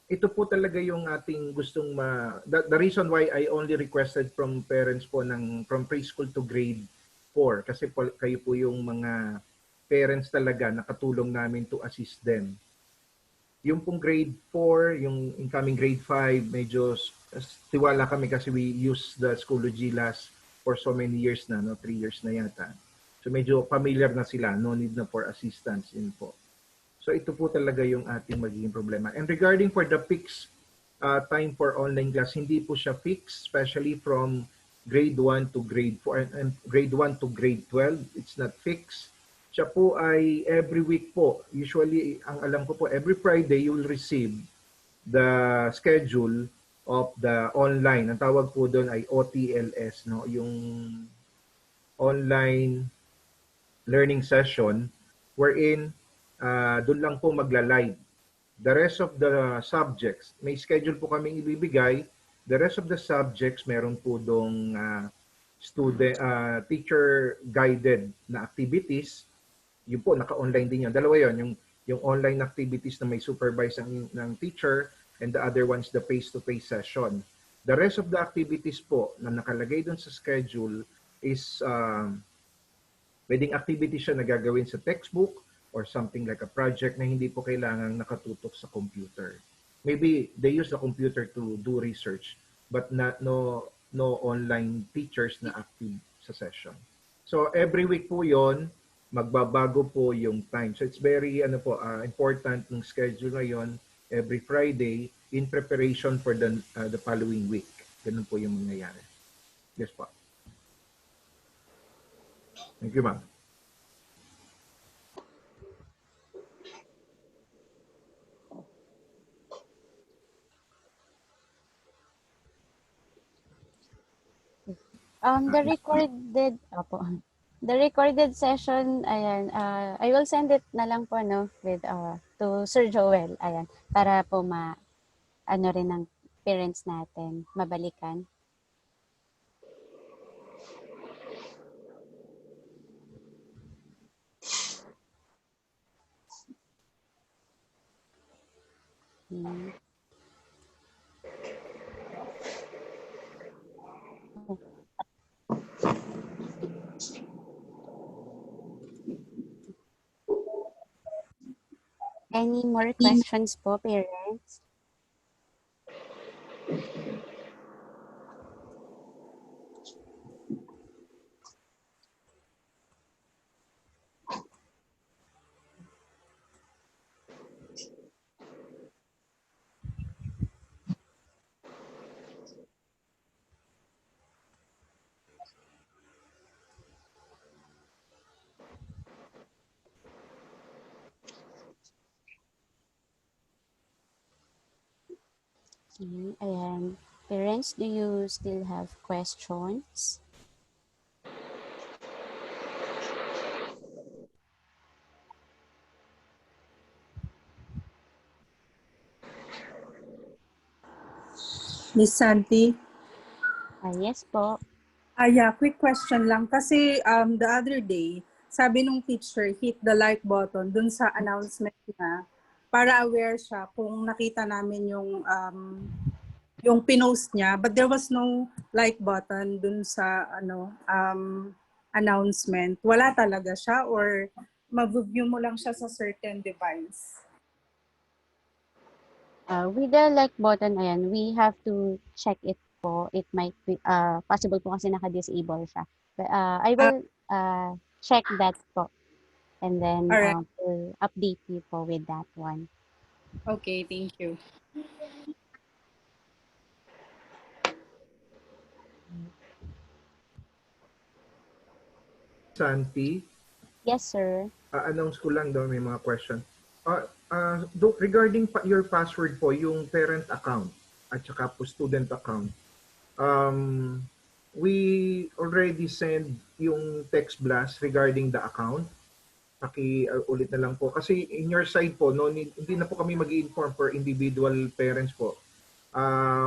Ito po talaga yung ating gustong the reason why I only requested from parents po from preschool to grade 4 kasi po, kayo po yung mga parents talaga nakatulong namin to assist them. Yung pong grade 4, yung incoming grade 5, medyo tiwala kami kasi we use the Schoology last for so many years na, 3 years na yata. So medyo familiar na sila, no need na for assistance yun po. So ito po talaga yung ating magiging problema. And regarding for the fixed time for online class, hindi po siya fixed, especially from grade 1 to grade 4 and grade 1 to grade 12. It's not fixed. Siya po ay every week po. Usually, ang alam ko po, every Friday you will receive the schedule of the online. Ang tawag po doon ay OTLS, no? Yung online learning session wherein doon lang po magla-live. The rest of the subjects, may schedule po kaming ibibigay. The rest of the subjects, meron po dong teacher guided na activities. Yun po, naka-online din yun. Dalawa yun, yung online activities na may supervise ng teacher and the other one's the face-to-face session. The rest of the activities po na nakalagay dun sa schedule is pwedeng activity siya na gagawin sa textbook or something like a project na hindi po kailangang nakatutok sa computer. Maybe they use the computer to do research but no online teachers na active sa session. So every week po 'yon, magbabago po yung time. So it's very important ng schedule ngayon every Friday in preparation for the following week. Ganun po yung mangyayari. Yes po. Thank you, ma'am. The recorded, opo, the recorded session, ayan, I will send it na lang po, no, with, to Sir Joel, ayan, para po ano rin ng parents natin, mabalikan. Hmm. Any more questions po, parents? Ayan. Parents, do you still have questions? Miss Santi? Yes po. Yeah, quick question lang. Kasi the other day, sabi nung teacher, hit the like button dun sa announcement niya para aware siya kung nakita namin yung pinost niya. But there was no like button dun sa announcement. Wala talaga siya or ma-view mo lang siya sa certain device? With the like button, ayan, we have to check it po. It might be, possible po kasi naka-disable siya. But, I Ah, will check that po. And then, alright. we'll update you po with that one. Okay, thank you. Santi, Yes, sir. announce ko lang daw may mga question. Regarding your password po, yung parent account at saka po student account, um, we already send yung text blast regarding the account. Ulit na lang po. Kasi in your side po, no, hindi na po kami mag-inform for individual parents po.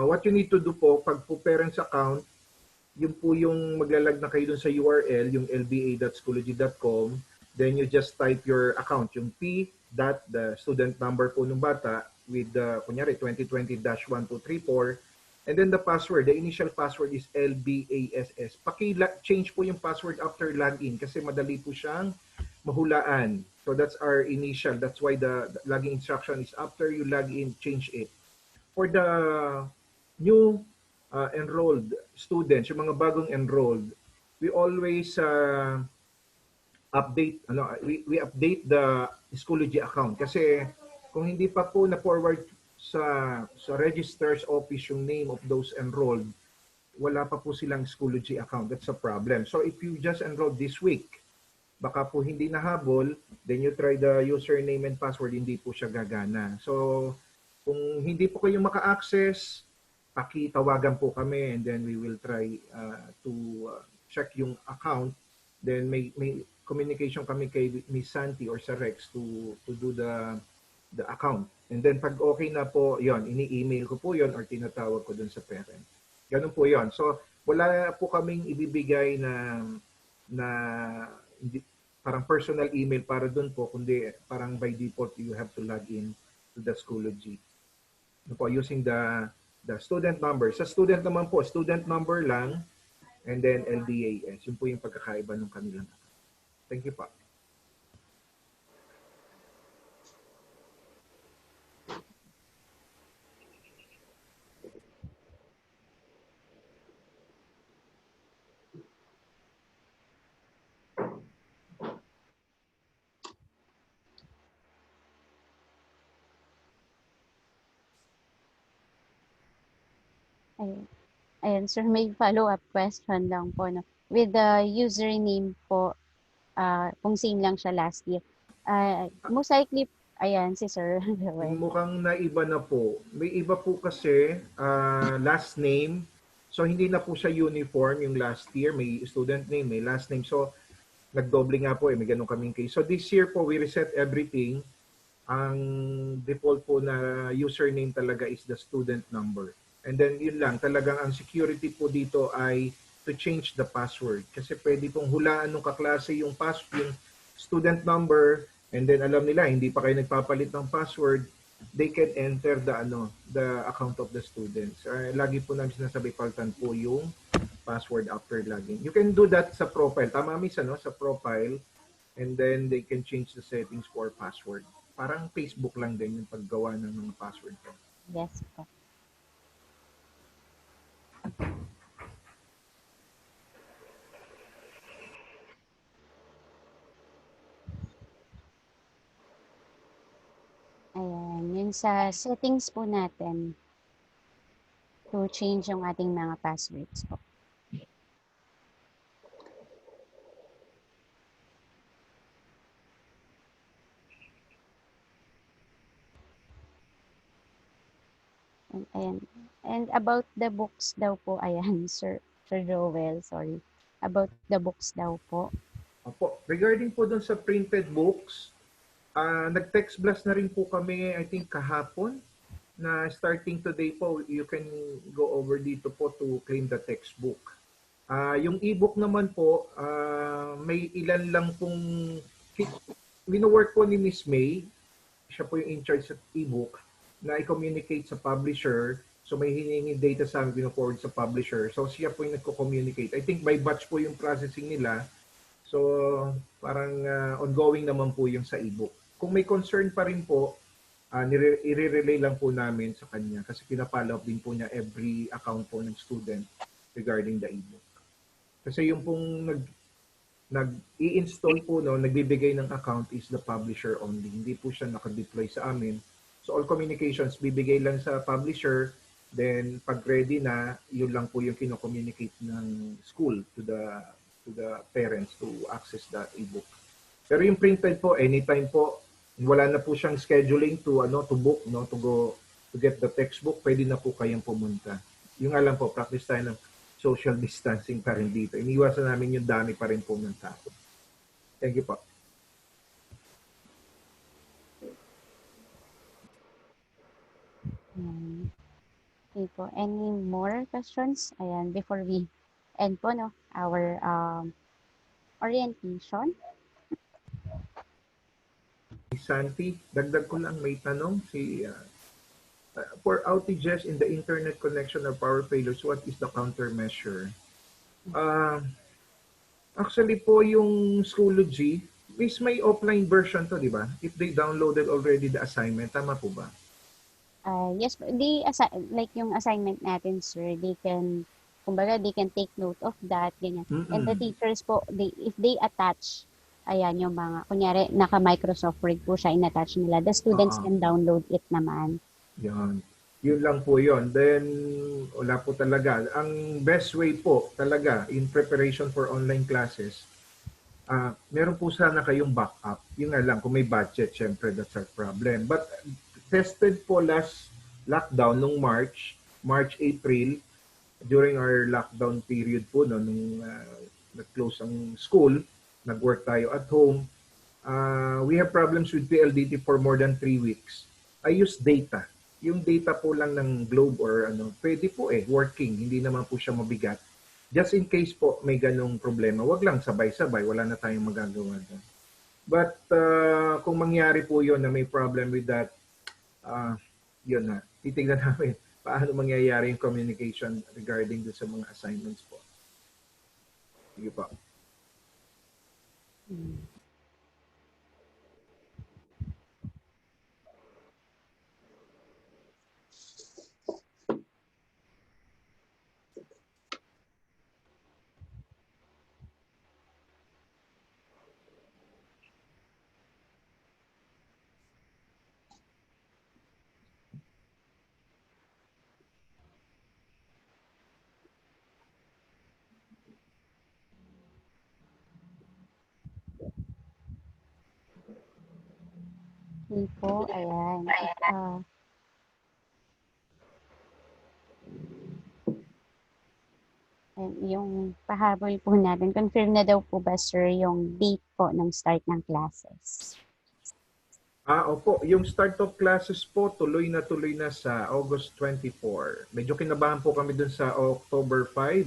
What you need to do po, pag po parents account, yun po yung maglalag na kayo dun sa URL, yung lba.schoology.com. Then you just type your account, yung P dot the student number po ng bata with kunyari 2020-1234. And then the password, the initial password is LBASS. Paki-change po yung password after login kasi madali po siyang mahulaan. So that's our initial. That's why the login instruction is after you log in, change it. For the new enrolled students, yung mga bagong enrolled, we always we update the Schoology account kasi kung hindi pa po na forward sa registrar's office yung name of those enrolled, wala pa po silang Schoology account. That's a problem. So if you just enrolled this week, baka po hindi nahabol, then you try the username and password, hindi po siya gagana. So kung hindi po kayo maka-access, pakitawagan po kami and then we will try to check yung account. Then may communication kami kay Miss Santi or sa Rex to do the account. And then pag okay na po, yon ini-email ko po yon or tinatawag ko dun sa parent. Ganun po yon. So wala po kaming ibibigay na hindi, parang personal email para dun po, kundi parang by default you have to log in to the Schoology. Ano po, using the student number. Sa student naman po, student number lang and then LDAS. Yun po yung pagkakaiba ng kanilang. Thank you po. Ayun. Ayun, sir, may follow-up question lang po, no? With the username po, kung same lang siya last year. Most likely, ayan, si Sir Joel. Mukhang naiba na po. May iba po kasi last name. So hindi na po siya uniform yung last year. May student name, may last name. So nagdoble nga po may ganun kaming case. So this year po, we reset everything. Ang default po na username talaga is the student number. And then yun lang, talagang ang security po dito ay to change the password. Kasi pwede pong hulaan ng kaklase yung yung student number, and then alam nila hindi pa kayo nagpapalit ng password, they can enter the account of the students. Lagi po namin sinasabi, palitan po yung password after login. You can do that sa profile. Tama, miss, sa profile, and then they can change the settings for password. Parang Facebook lang din yung paggawa ng mga password ko. Yes po. Ayan, yun sa settings po natin to change yung ating mga passwords po. Ayan. And about the books daw po, ayan, Sir Joel, sorry. About the books daw po. Opo, regarding po dun sa printed books, nag-text blast na rin po kami, I think kahapon, na starting today po, you can go over dito po to claim the textbook. Yung e-book naman po, may ilan lang pong, wino-work po ni Miss May, siya po yung in charge sa e-book, na i-communicate sa publisher. So may hiningi data sa amin, pino-forward sa publisher. So siya po yung nagko-communicate. I think by batch po yung processing nila. So parang ongoing naman po yung sa e-book. Kung may concern pa rin po, i-relay lang po namin sa kanya kasi pinapollow up din po niya every account po ng student regarding the e-book. Kasi yung pong nag-i-install po, nagbibigay ng account is the publisher only. Hindi po siya nakadeploy sa amin. So all communications, bibigay lang sa publisher. Then pag ready na, yun lang po yung kino-communicate ng school to the parents to access the e-book. Pero yung printed po, anytime po, wala na po siyang scheduling to book, to go to get the textbook, pwede na po kayong pumunta. Yung alam po, practice tayo ng social distancing pa rin dito. Iniwasan namin yung dami pa rin po ng tao. Thank you po. Okay po. Any more questions? Ayan, before we end po, no, our orientation. Santi, dagdag ko lang, may tanong for outages in the internet connection or power failures, what is the countermeasure? Actually po yung Schoology, may offline version to, di ba? If they downloaded already the assignment, tama po ba? Yes, like yung assignment natin, sir, they can, kumbaga, they can take note of that, ganyan. And the teachers po, if they attach, ayan, yung mga, kunyari, naka-Microsoft Word po siya, in-attach nila, the students can download it naman. Yan. Yun lang po yun. Then, wala po talaga. Ang best way po talaga in preparation for online classes, meron po sana kayong backup. Yun nga lang, kung may budget, syempre, that's our problem. But tested po last lockdown nung March, March, April, during our lockdown period po, no, nung nag-close ang school, nag-work tayo at home, we have problems with PLDT for more than 3 weeks. I use data. Yung data po lang ng Globe or ano, pwede po working. Hindi naman po siya mabigat. Just in case po may ganong problema, wag lang sabay-sabay, wala na tayong magagawa doon. But kung mangyari po yon na may problem with that, yun na, titignan namin paano mangyayari yung communication regarding sa mga assignments po. Sige po. Okay po, ayan. Yung pahabol po natin, confirm na daw po ba, sir, yung date po ng start ng classes? Opo, yung start of classes po tuloy na sa August 24. Medyo kinabahan po kami dun sa October 5,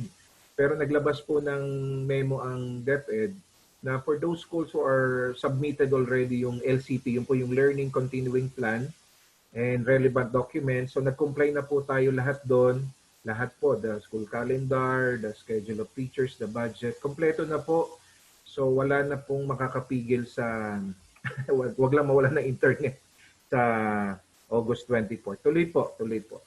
pero naglabas po ng memo ang DepEd na for those schools who are submitted already yung LCP, yung po yung Learning Continuing Plan and relevant documents. So nag-comply na po tayo lahat doon. Lahat po, the school calendar, the schedule of teachers, the budget, kompleto na po. So wala na pong makakapigil sa wag lang mawala ng internet sa August 24. Tuloy po, tuloy po.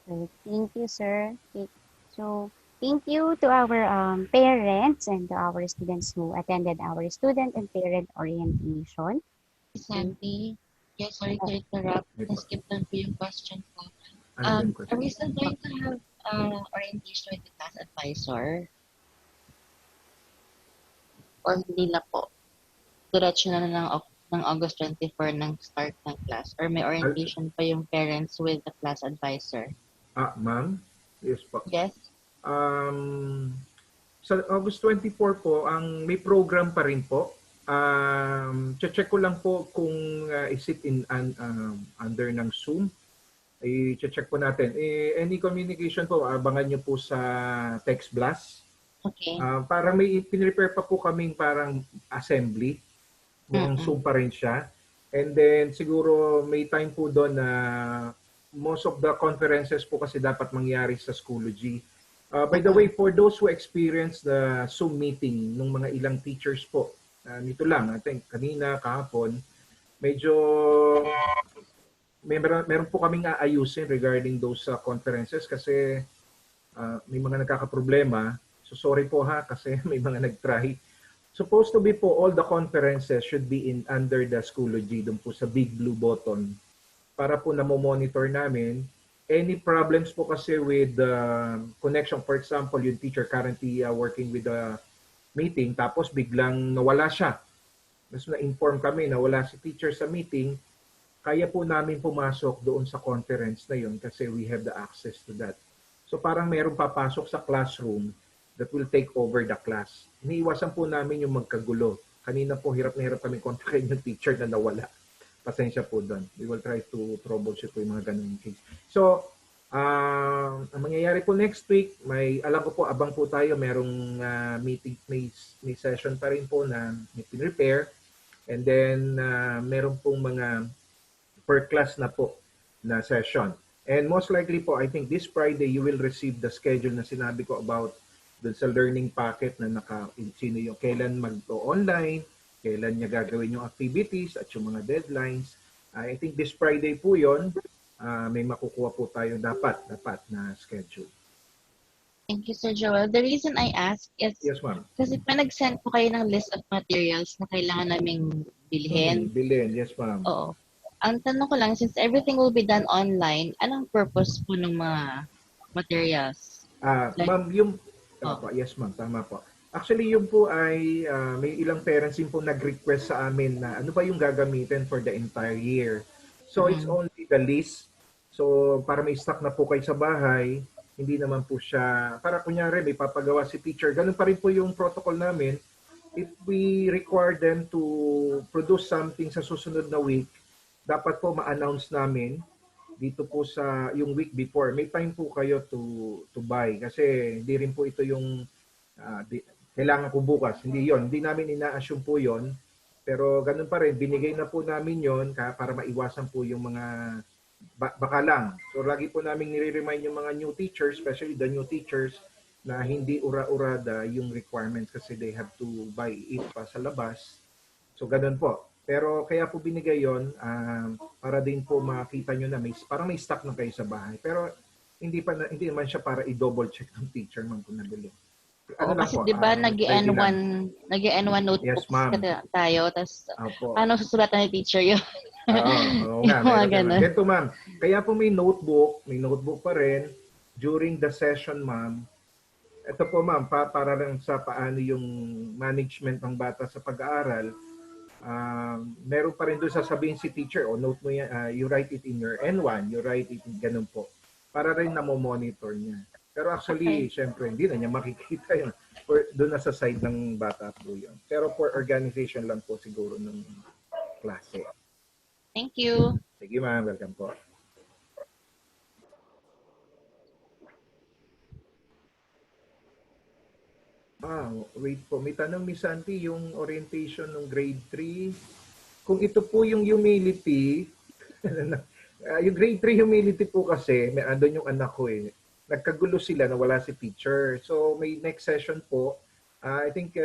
Okay, thank you, sir. So, thank you to our parents and to our students who attended our student and parent orientation. Sandy, yeah, sorry to interrupt. Na-skip lang po yung question ko. Ano Are we still going to have orientation with the class advisor? Or hindi na po? Diretso na ng August 24 ng start ng class? Or may orientation pa yung parents with the class advisor? Ma'am? Yes po. Yes? Sa August 24 po, may program pa rin po. Check ko lang po kung is it in under ng Zoom. I-check po natin. Any communication po, abangan nyo po sa text blast. Okay. Parang may pinrepare pa po kaming parang assembly. Mukhang Zoom pa rin siya. And then siguro may time po doon na most of the conferences po kasi dapat mangyari sa Schoology. By the way, for those who experienced the Zoom meeting ng mga ilang teachers po, nito lang, I think kanina, kahapon, medyo meron po kaming aayusin regarding those conferences kasi may mga nagkakaproblema. So sorry po ha kasi may mga nag-try. Supposed to be po all the conferences should be in under the Schoology doon po sa big blue button para po na-monitor namin. Any problems po kasi with the connection, for example, yung teacher currently working with the meeting tapos biglang nawala siya. Mas na-inform kami na wala si teacher sa meeting, kaya po namin pumasok doon sa conference na yun kasi we have the access to that. So parang meron papasok sa classroom that will take over the class. Iniiwasan po namin yung magkagulo. Kanina po hirap na hirap kami kontakin yung teacher na nawala. Pasensya po doon. We will try to troubleshoot po yung mga ganun case. So, ang mangyayari po next week, alam ko po, abang po tayo, merong meeting, may session pa rin po na may pin-repair. And then, meron pong mga per class na po na session. And most likely po, I think this Friday, you will receive the schedule na sinabi ko about dun sa learning packet na sino yung kailan mag-online, kailan niya gagawin yung activities at yung mga deadlines. I think this Friday po yon, may makukuha po tayo dapat na schedule. Thank you, Sir Joel. The reason I ask is Yes, ma'am. kasi pa nag-send po kayo ng list of materials na kailangan naming bilhin. Bilhin, yes, ma'am. Oo. Ang tanong ko lang, since everything will be done online, anong purpose po ng mga materials? Ma'am, yes, ma'am, tama po. Actually, yun po ay may ilang parents din po nag-request sa amin na ano ba yung gagamitin for the entire year. So it's only the list. So para may stock na po kayo sa bahay, hindi naman po siya, para kunyari may papagawa si teacher, ganun pa rin po yung protocol namin. If we require them to produce something sa susunod na week, dapat po ma-announce namin dito po sa yung week before. May time po kayo to buy kasi hindi rin po ito yung kailangan ko bukas. Hindi yon. Hindi namin ina-assume po yon. Pero ganun pa rin, binigay na po namin yon para maiwasan po yung mga baka lang. So lagi po namin nire-remind yung mga new teachers, especially the new teachers, na hindi ura-urada yung requirements kasi they have to buy it pa sa labas. So ganun po. Pero kaya po binigay yon para din po makita nyo na parang may stock na kayo sa bahay. Pero hindi naman siya para i-double check ng teacher man kung nabili. Oo, kasi di ba nag-N1 Yes, notebooks ma'am. tayo, tapos Opo. paano susulatan ni teacher yun? Oo nga, Yung mga meron naman. ganun. Ganito ma'am, kaya po may notebook pa rin during the session ma'am. Ito po ma'am, para lang sa paano yung management ng bata sa pag-aaral, meron pa rin doon sasabihin si teacher, note mo yan, you write it in your N1, you write it in ganun po. Para rin monitor niya. Pero actually, syempre, hindi na niya makikita yun. Doon na sa side ng bata po yun. Pero for organization lang po siguro ng klase. Thank you. Sige ma'am, welcome po. Wait po. May tanong ni Santi, yung orientation ng grade 3. Kung ito po yung humility, yung grade 3 humility po kasi, may andun yung anak ko eh. Nagkagulo sila na wala si teacher. So may next session po. I think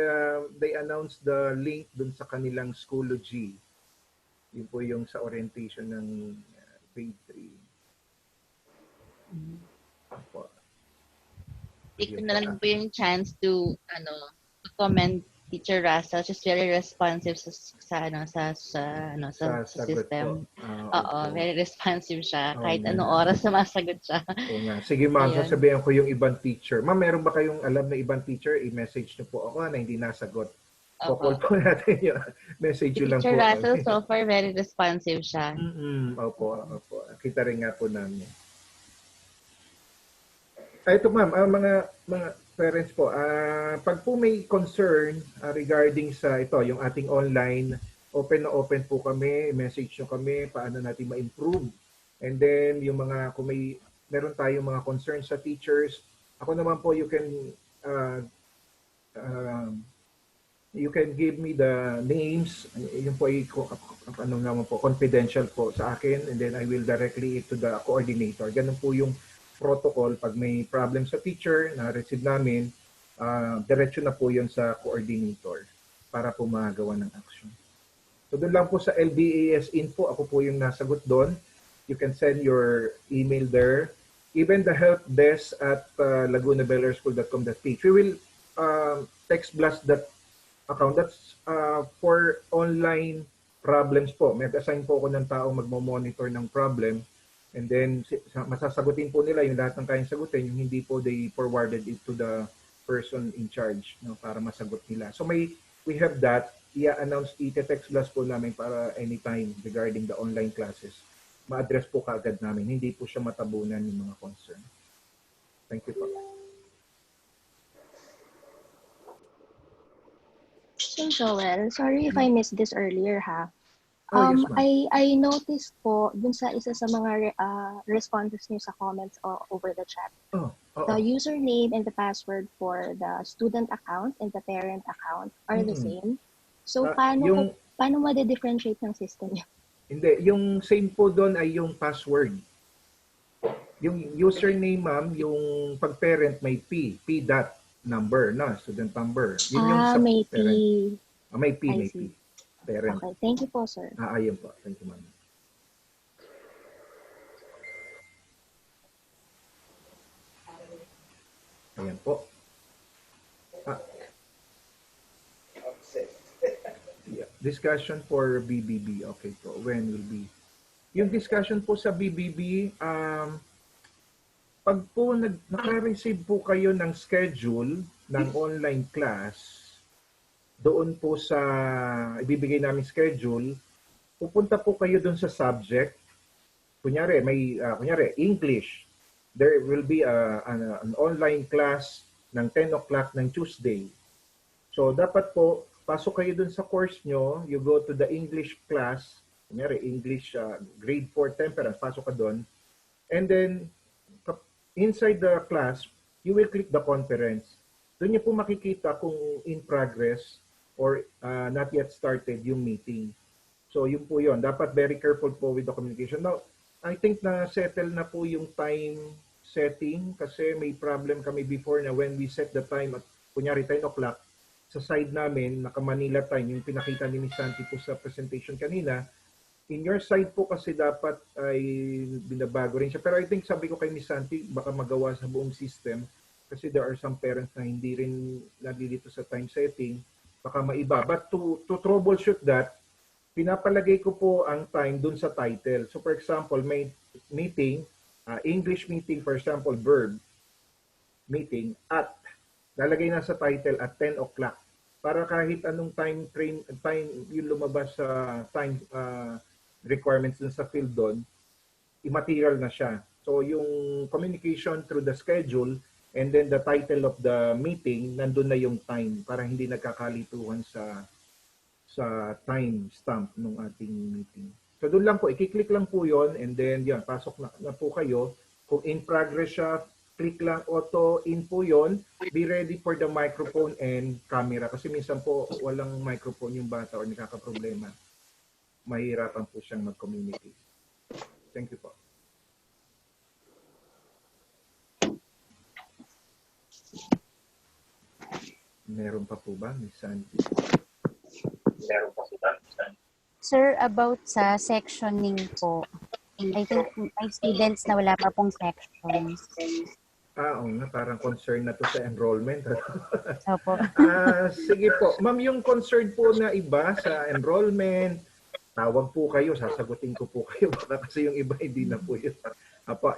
they announced the link dun sa kanilang Schoology. Yun po yung sa orientation ng grade 3. Apo. Take na lang po yung chance to comment Teacher Russell. She's very responsive sa system. Oo, very responsive siya. Kahit anong oras sumasagot siya. Oo nga. Sige ma'am, sasabihan ko yung ibang teacher. Ma'am, meron ba kayong alam na ibang teacher? I-message niyo po ako na hindi nasagot. Call po natin yung message lang po. Teacher Russell, so far, very responsive siya. Opo. Kita rin nga po namin. Ito ma'am, mga parents po, pag po may concern regarding sa ito, yung ating online, open na open po kami, message nyo kami, paano natin ma-improve. And then, yung mga, kung meron tayong mga concerns sa teachers, ako naman po, you can give me the names, yun po confidential po sa akin, and then I will directly it to the coordinator. Ganun po yung protocol. Pag may problem sa teacher na receive namin, diretso na po yun sa coordinator para po magawa ng action. So doon lang po sa LBAS info, ako po yung nasagot doon. You can send your email there. Even the help desk at lagunabelarschool.com.ph. We will text blast that account. That's for online problems po. May assign po ako ng tao magmo-monitor ng problem. And then, masasagutin po nila yung lahat ng kayang sagutin. Yung hindi po, they forwarded it to the person in charge para masagot nila. So we have that. I-announce, i-text blast po namin para anytime regarding the online classes. Ma-address po kaagad namin. Hindi po siya matabunan yung mga concern. Thank you po. So Joel, sorry if I missed this earlier ha. Yes, I noticed po dun sa isa sa mga responses niyo sa comments over the chat. The username and the password for the student account and the parent account are the same. So paano ma-differentiate ng system niyo? Hindi, yung same po doon ay yung password. Yung username ma'am, yung pag-parent may P dot number student number. Yun yung sa may parent. P. May P. Parent. Okay, thank you po, sir. Ayun po. Thank you, ma'am. Ayan po. Discussion for BBB. Okay po. When will be? Yung discussion po sa BBB, pag po naka-receive po kayo ng schedule ng online class, doon po sa ibibigay namin schedule, pupunta po kayo doon sa subject, kunyari English, there will be an online class ng 10 o'clock ng Tuesday. So dapat po, pasok kayo dun sa course nyo, you go to the English class, kunyari English grade 4 temperance, pasok ka dun, and then inside the class, you will click the conference. Doon niyo po makikita kung in progress or not yet started yung meeting. So yun po yun. Dapat very careful po with the communication. Now, I think na settle na po yung time setting kasi may problem kami before na when we set the time at kunyari 10 o'clock, sa side namin, naka-Manila time, yung pinakita ni Miss Santi po sa presentation kanina, in your side po kasi dapat ay binabago rin siya. Pero I think sabi ko kay Miss Santi, baka magawa sa buong system kasi there are some parents na hindi rin nalilito sa time setting, baka maiba. But to troubleshoot that, pinapalagay ko po ang time dun sa title. So for example, may meeting, English meeting, for example, verb meeting at lalagay na sa title at 10 o'clock para kahit anong time yung lumabas sa time requirements dun sa field doon, immaterial na siya. So yung communication through the schedule and then the title of the meeting, nandun na yung time para hindi nagkakalituhan sa time stamp ng ating meeting. So doon lang po, i-click lang po yon and then yan, pasok na po kayo. Kung in progress siya, click lang auto in po yon. Be ready for the microphone and camera kasi minsan po walang microphone yung bata or nakakaproblema. Mahirapan po siyang mag-communicate. Thank you po. Meron pa po ba, Miss Sandy? Meron pa po ba, Miss Sandy? Sir, about sa sectioning po, I think may students na wala pa pong sections. Oo nga, parang concern na to sa enrollment. Opo. Sige po. Ma'am, yung concern po na iba sa enrollment, tawag po kayo, sasagutin ko po kayo. Baka kasi yung iba hindi na po yun.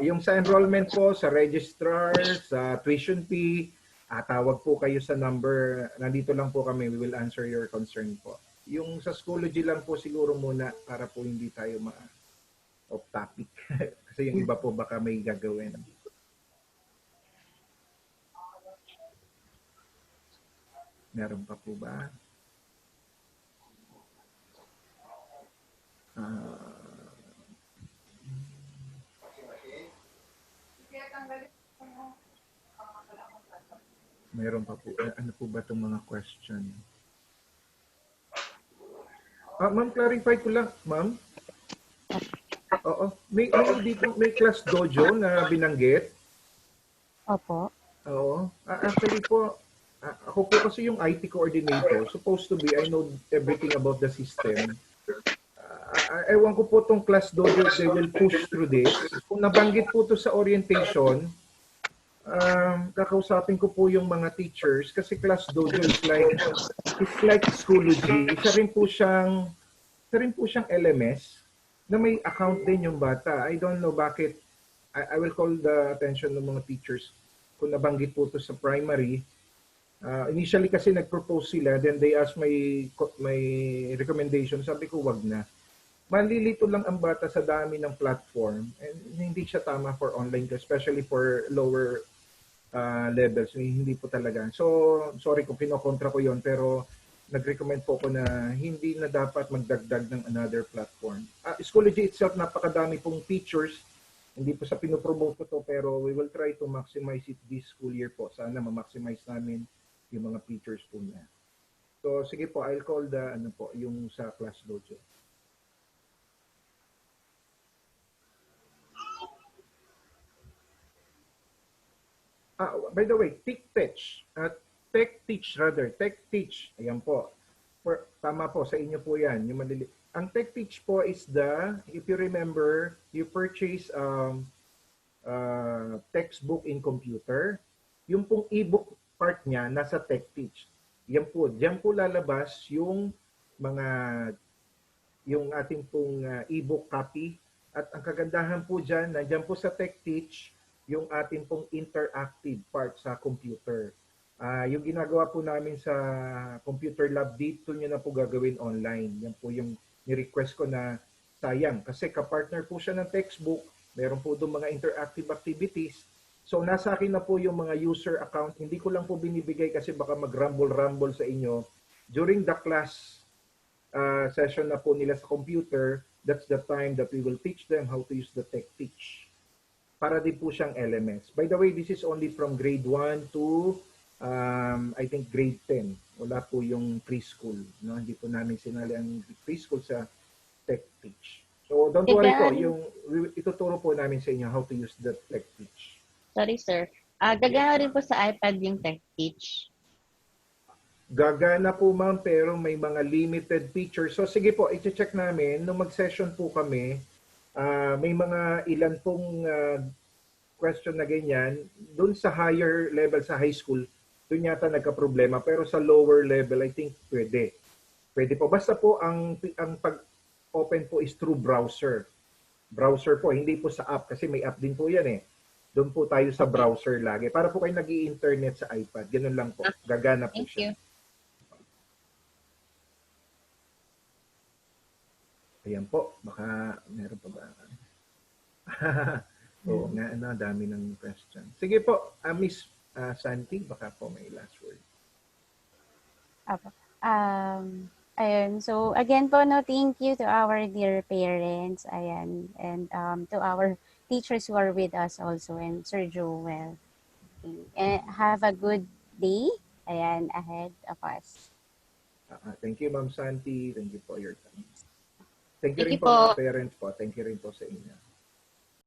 Yung sa enrollment po, sa registrar, sa tuition fee, tawag po kayo sa number. Nandito lang po kami. We will answer your concern po. Yung sa Schoology lang po siguro muna para po hindi tayo off topic. Kasi yung iba po baka may gagawin. Meron pa po ba? Meron pa po. Ano po ba itong mga question? Ma'am, clarify ko lang, ma'am. Oo. May class dojo na binanggit. Opo. Oo. Actually po, ako po kasi yung IT coordinator. Supposed to be, I know everything about the system. Ewan ko po itong class dojo, they will push through this. Kung nabanggit po ito sa orientation, kakausapin ko po yung mga teachers kasi class dojo is like Schoology. Isa rin po siyang LMS na may account din yung bata. I don't know bakit. I will call the attention ng mga teachers kung nabanggit po ito sa primary. Initially kasi nag-propose sila, then they asked my recommendation. Sabi ko, wag na. Malilito lang ang bata sa dami ng platform and hindi siya tama for online, especially for lower levels. Hindi po talaga. So, sorry kung kinokontra ko yon pero nag-recommend po ko na hindi na dapat magdagdag ng another platform. Schoology itself, napakadami pong features. Hindi po sa pinopromote ko to pero we will try to maximize it this school year po. Sana ma-maximize namin yung mga features po niya. So, sige po, I'll call yung sa class dojo. By the way, TechTeach. TechTeach. Ayan po. Tama po, sa inyo po yan. Ang TechTeach po is if you remember, you purchase textbook in computer. Yung pong ebook part niya, nasa TechTeach. Yan po, diyan po lalabas yung ating pong ebook copy. At ang kagandahan po diyan, nandiyan po sa TechTeach, yung ating pong interactive part sa computer. Yung ginagawa po namin sa computer lab, dito nyo na po gagawin online. Yan po yung ni-request ko na sayang. Kasi kapartner po siya ng textbook, meron po doon mga interactive activities. So nasa akin na po yung mga user account. Hindi ko lang po binibigay kasi baka mag-rumble-rumble sa inyo. During the class session na po nila sa computer, that's the time that we will teach them how to use the tech teach. Para din po siyang LMS. By the way, this is only from grade 1 to I think grade 10. Wala po yung preschool. No? Hindi po namin sinali ang preschool sa tech teach. So don't worry po, ituturo po namin sa inyo how to use the tech teach. Sorry, sir. Gagana rin po sa iPad yung tech teach. Gagana po ma'am, pero may mga limited features. So sige po, i-check namin. Nung mag-session po kami, may mga ilan pong question na ganyan. Doon sa higher level, sa high school, doon yata nagka-problema. Pero sa lower level, I think pwede. Pwede po. Basta po ang pag-open po is through browser. Browser po, hindi po sa app. Kasi may app din po yan eh. Doon po tayo sa browser lagi. Para po kayo nag-i-internet sa iPad. Ganun lang po. Gagana po siya. Thank you. Ayan po. Baka meron pa ba? Oo nga, dami ng question. Sige po, Miss Santi, baka po may last word. Apo. Ayun. So, again po, no, thank you to our dear parents, ayan, and to our teachers who are with us also, and Sir Joel. Okay. And have a good day, ayan, ahead of us. Thank you, Ma'am Santi. Thank you for your time. Thank you Thank rin you po mga po. parents po. Thank you rin po sa inyo.